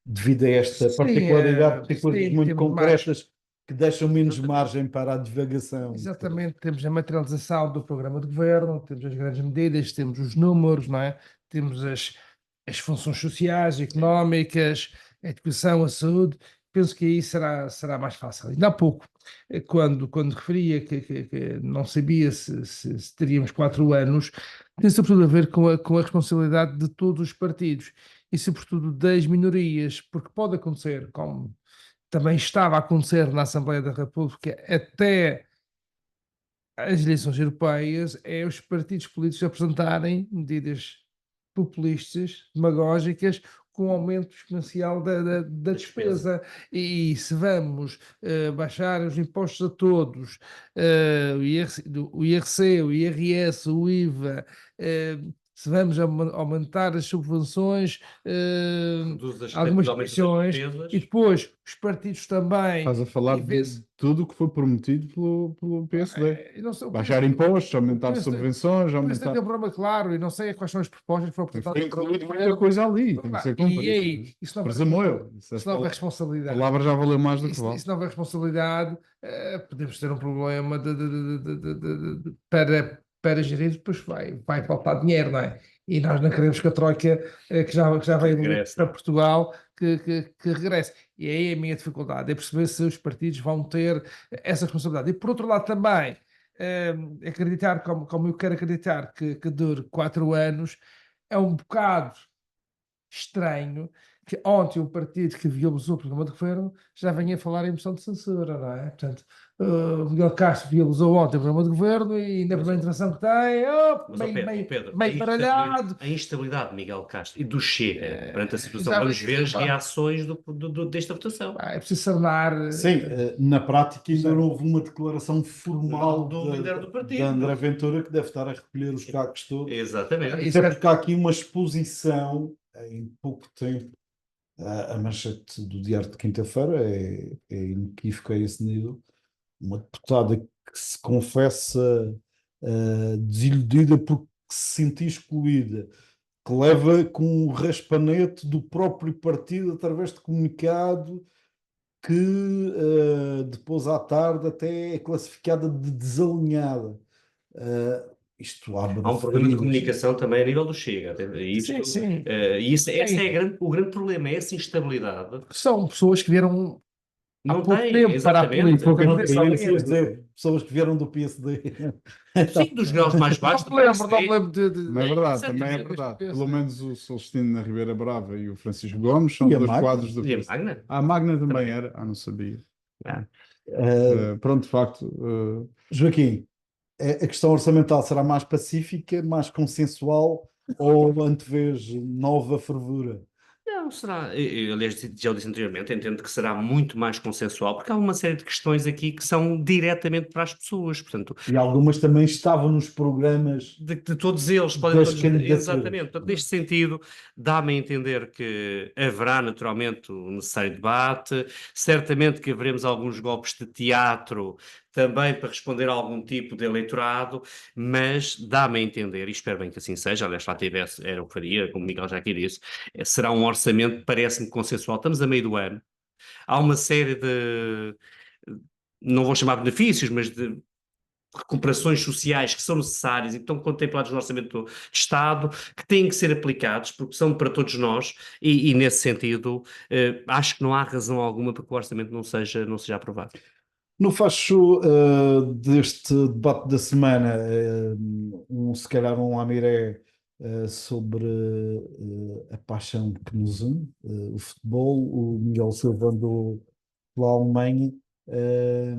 devido a esta particularidade, tem coisas muito concretas que deixam menos margem para a divagação. Exatamente, temos a materialização do programa de governo, temos as grandes medidas, temos os números, não é? Temos as funções sociais, económicas, a educação, a saúde. Penso que aí será mais fácil. Ainda há pouco, quando referia que não sabia se teríamos 4 anos, tem sobretudo a ver com a responsabilidade de todos os partidos e sobretudo das minorias, porque pode acontecer, como também estava a acontecer na Assembleia da República até as eleições europeias, é os partidos políticos apresentarem medidas populistas, demagógicas, com aumento exponencial da despesa. E se vamos baixar os impostos a todos, o IRC, o IRS, o IVA, se vamos aumentar as subvenções, algumas questões, e depois os partidos também. Estás a falar de tudo o que foi prometido pelo PSD. Baixar impostos, aumentar subvenções, aumentar. Tem um programa claro e não sei quais são as propostas que foram apresentadas. Foi incluído muita coisa ali, tem que ser cumprido. E aí, isso não houver responsabilidade. A palavra já valeu mais do que vale. Se não houver responsabilidade, podemos ter um problema para gerir, depois vai faltar dinheiro, não é? E nós não queremos que a Troika, que já veio para Portugal, que regresse. E aí a minha dificuldade é perceber se os partidos vão ter essa responsabilidade. E por outro lado também, acreditar, como eu quero acreditar, que dure 4 anos, é um bocado estranho que ontem o partido que viabilizou o programa de governo já venha a falar em moção de censura, não é? Portanto, Miguel Castro viabilizou ontem o programa de governo e ainda a primeira intervenção que tem, meio baralhado. A instabilidade de Miguel Castro e do Chega perante a situação, vamos ver as reações desta votação. É preciso sanar. Sim, na prática ainda não houve uma declaração formal do líder do partido, de André Ventura, que deve estar a recolher os cacos todos. Exatamente. Isso é porque há aqui uma exposição em pouco tempo. A manchete do Diário de quinta-feira é inequívoca a esse nível. Uma deputada que se confessa desiludida porque se sentiu excluída, que leva com o raspanete do próprio partido através de comunicado que depois à tarde até é classificada de desalinhada. Isto há um problema de comunicação também a nível do Chega. Sim. O grande problema, é essa instabilidade. São pessoas que vieram não há pouco tem, tempo para a política. Pessoas que vieram do PSD. Sim, dos graus mais baixos. Não me lembro Não é verdade, também é verdade. Pelo menos o Celestino na Ribeira Brava e o Francisco Gomes são dois quadros do PSD. A Magna também era. Não sabia. Pronto, de facto. Joaquim, a questão orçamental será mais pacífica, mais consensual ou antevês nova fervura? Não, será. Aliás, já o disse anteriormente, entendo que será muito mais consensual, porque há uma série de questões aqui que são diretamente para as pessoas, portanto, E algumas também estavam nos programas de todos eles, podem das todos. candidaturas. Exatamente. Portanto, neste sentido, dá-me a entender que haverá naturalmente o necessário debate, certamente que haveremos alguns golpes de teatro também para responder a algum tipo de eleitorado, mas dá-me a entender, e espero bem que assim seja, aliás, se lá tivesse, era o que faria, como o Miguel já aqui disse, será um orçamento, parece-me consensual. Estamos a meio do ano, há uma série de, não vou chamar benefícios, mas de recuperações sociais que são necessárias e que estão contemplados no Orçamento de Estado, que têm que ser aplicados, porque são para todos nós, e nesse sentido, acho que não há razão alguma para que o Orçamento não seja aprovado. No facho deste debate da semana, se calhar um lamiré sobre a paixão que nos une, o futebol. O Miguel Silva andou pela Alemanha, eh,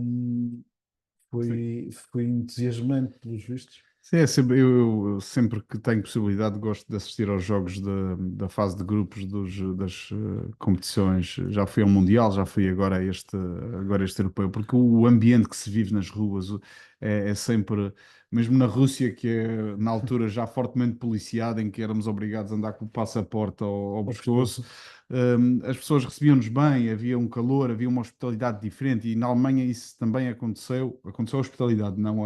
foi entusiasmante, pelos vistos. Sim, eu sempre que tenho possibilidade gosto de assistir aos jogos da fase de grupos das competições. Já fui ao Mundial, já fui agora este europeu, porque o ambiente que se vive nas ruas é sempre, mesmo na Rússia, que é na altura já fortemente policiada, em que éramos obrigados a andar com o passaporte ao pescoço. As pessoas recebiam-nos bem, havia um calor, havia uma hospitalidade diferente, e na Alemanha isso também aconteceu a hospitalidade, não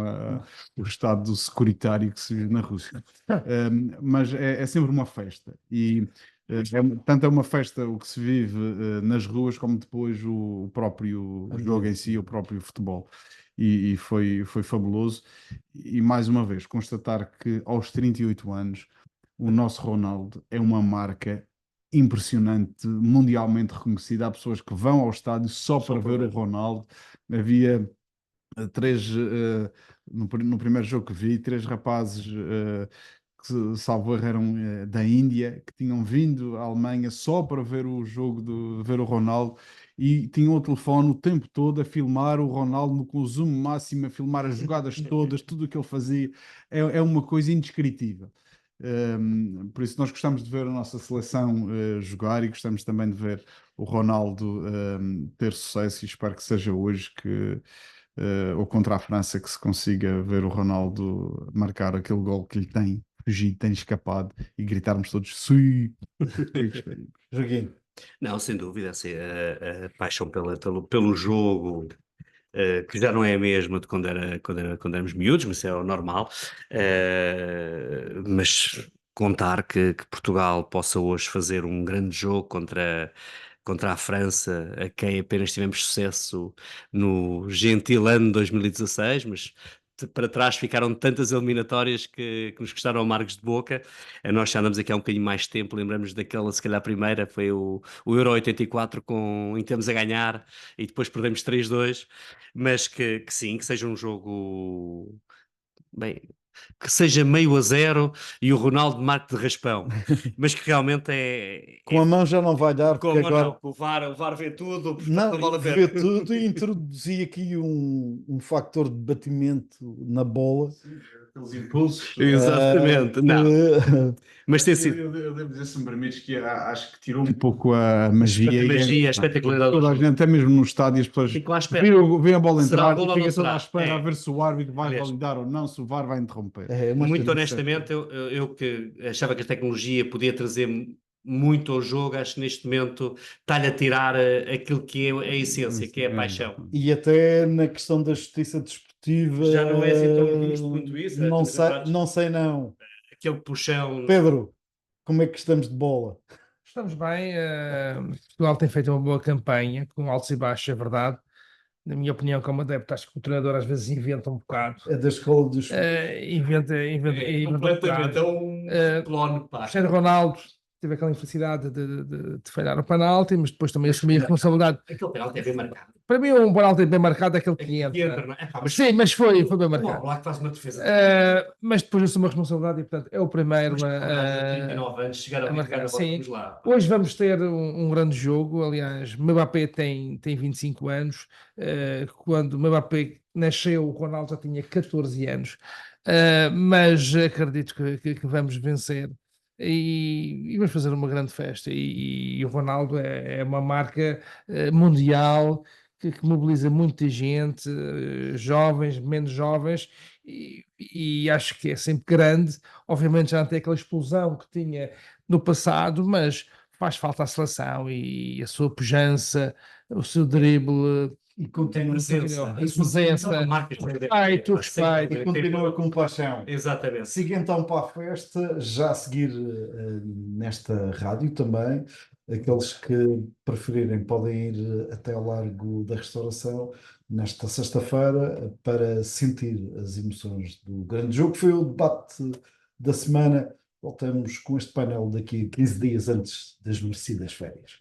o estado securitário que se vive na Rússia. Mas é sempre uma festa, e tanto é uma festa o que se vive nas ruas, como depois o próprio jogo em si, o próprio futebol. E foi fabuloso. E mais uma vez, constatar que aos 38 anos o nosso Ronaldo é uma marca impressionante, mundialmente reconhecida. Há pessoas que vão ao estádio só para ver o Ronaldo. Havia no primeiro jogo que vi, três rapazes que, salvo erro, eram da Índia, que tinham vindo à Alemanha só para ver o jogo, ver o Ronaldo, e tinham o telefone o tempo todo a filmar o Ronaldo com o zoom máximo, a filmar as jogadas todas, tudo o que ele fazia. É uma coisa indescritível. Por isso nós gostamos de ver a nossa seleção jogar, e gostamos também de ver o Ronaldo ter sucesso, e espero que seja hoje ou contra a França, que se consiga ver o Ronaldo marcar aquele gol que lhe tem fugido, tem escapado, e gritarmos todos sim. Joguinho. Não, sem dúvida, assim, a paixão pelo jogo, que já não é a mesma de quando éramos miúdos, mas isso é o normal. Mas contar que Portugal possa hoje fazer um grande jogo contra a França, a quem apenas tivemos sucesso no gentil ano 2016, mas para trás ficaram tantas eliminatórias que nos custaram amargos de boca. Nós já andamos aqui há um bocadinho mais tempo, lembramos daquela, se calhar a primeira, foi o Euro 84, em termos a ganhar, e depois perdemos 3-2, mas que sim, que seja um jogo, bem, que seja meio a zero e o Ronaldo marque de raspão, mas que realmente Com a mão já não vai dar, com porque a mão agora não. O VAR vê tudo, portanto não, não vale a vê pena. tudo, e introduzi aqui um factor de batimento na bola. Aqueles impulsos. Exatamente, não. Mas tem sido. Eu devo dizer, se me permites, que acho que tirou um pouco a magia. A magia, a espetacularidade do Toda a jogo. gente, até mesmo no estádio, as pessoas Ficam à espera. vêem a bola Será entrar gol e ou fica não toda será? à espera a É. ver se o árbitro vai Aliás, validar ou não, se o VAR vai interromper. muito honestamente, eu que achava que a tecnologia podia trazer muito ao jogo, acho que neste momento está-lhe a tirar aquilo que é a essência, que é a paixão. E até na questão da justiça desportiva, Já não é assim tão justo quanto isso, não estamos sei, habituados. não sei não. Aquele puxão. Pedro, como é que estamos de bola? Estamos bem. Portugal tem feito uma boa campanha, com altos e baixos, é verdade. Na minha opinião, como adepto, acho que o treinador às vezes inventa um bocado. É da escola dos... Inventa um bocado. um clone, pá. Cristiano Ronaldo teve aquela infelicidade de falhar o penalti, mas depois também assumir a responsabilidade. Aquele penalti é bem marcado. Para mim, um penalti bem marcado é aquele que entra. Não é? Mas Sim, mas foi bem o marcado. Oblak faz uma defesa. Mas depois assume a responsabilidade e, portanto, é o primeiro Mas a 39 anos, chegar a marcar. Sim. Lá. Hoje vamos ter um grande jogo. Aliás, Mbappé tem 25 anos. Quando Mbappé nasceu, o Ronaldo já tinha 14 anos. Mas acredito que vamos vencer. e vamos fazer uma grande festa. E o Ronaldo é uma marca mundial que mobiliza muita gente, jovens, menos jovens, e acho que é sempre grande. Obviamente já não tem aquela explosão que tinha no passado, mas faz falta a seleção e a sua pujança, o seu drible, E continua, a presença, respeito, respeito. e continua com paixão. Exatamente. Siga então para a festa, já a seguir nesta rádio também. Aqueles que preferirem podem ir até ao Largo da Restauração nesta sexta-feira para sentir as emoções do grande jogo. Foi o debate da semana. Voltamos com este painel daqui a 15 dias antes das merecidas férias.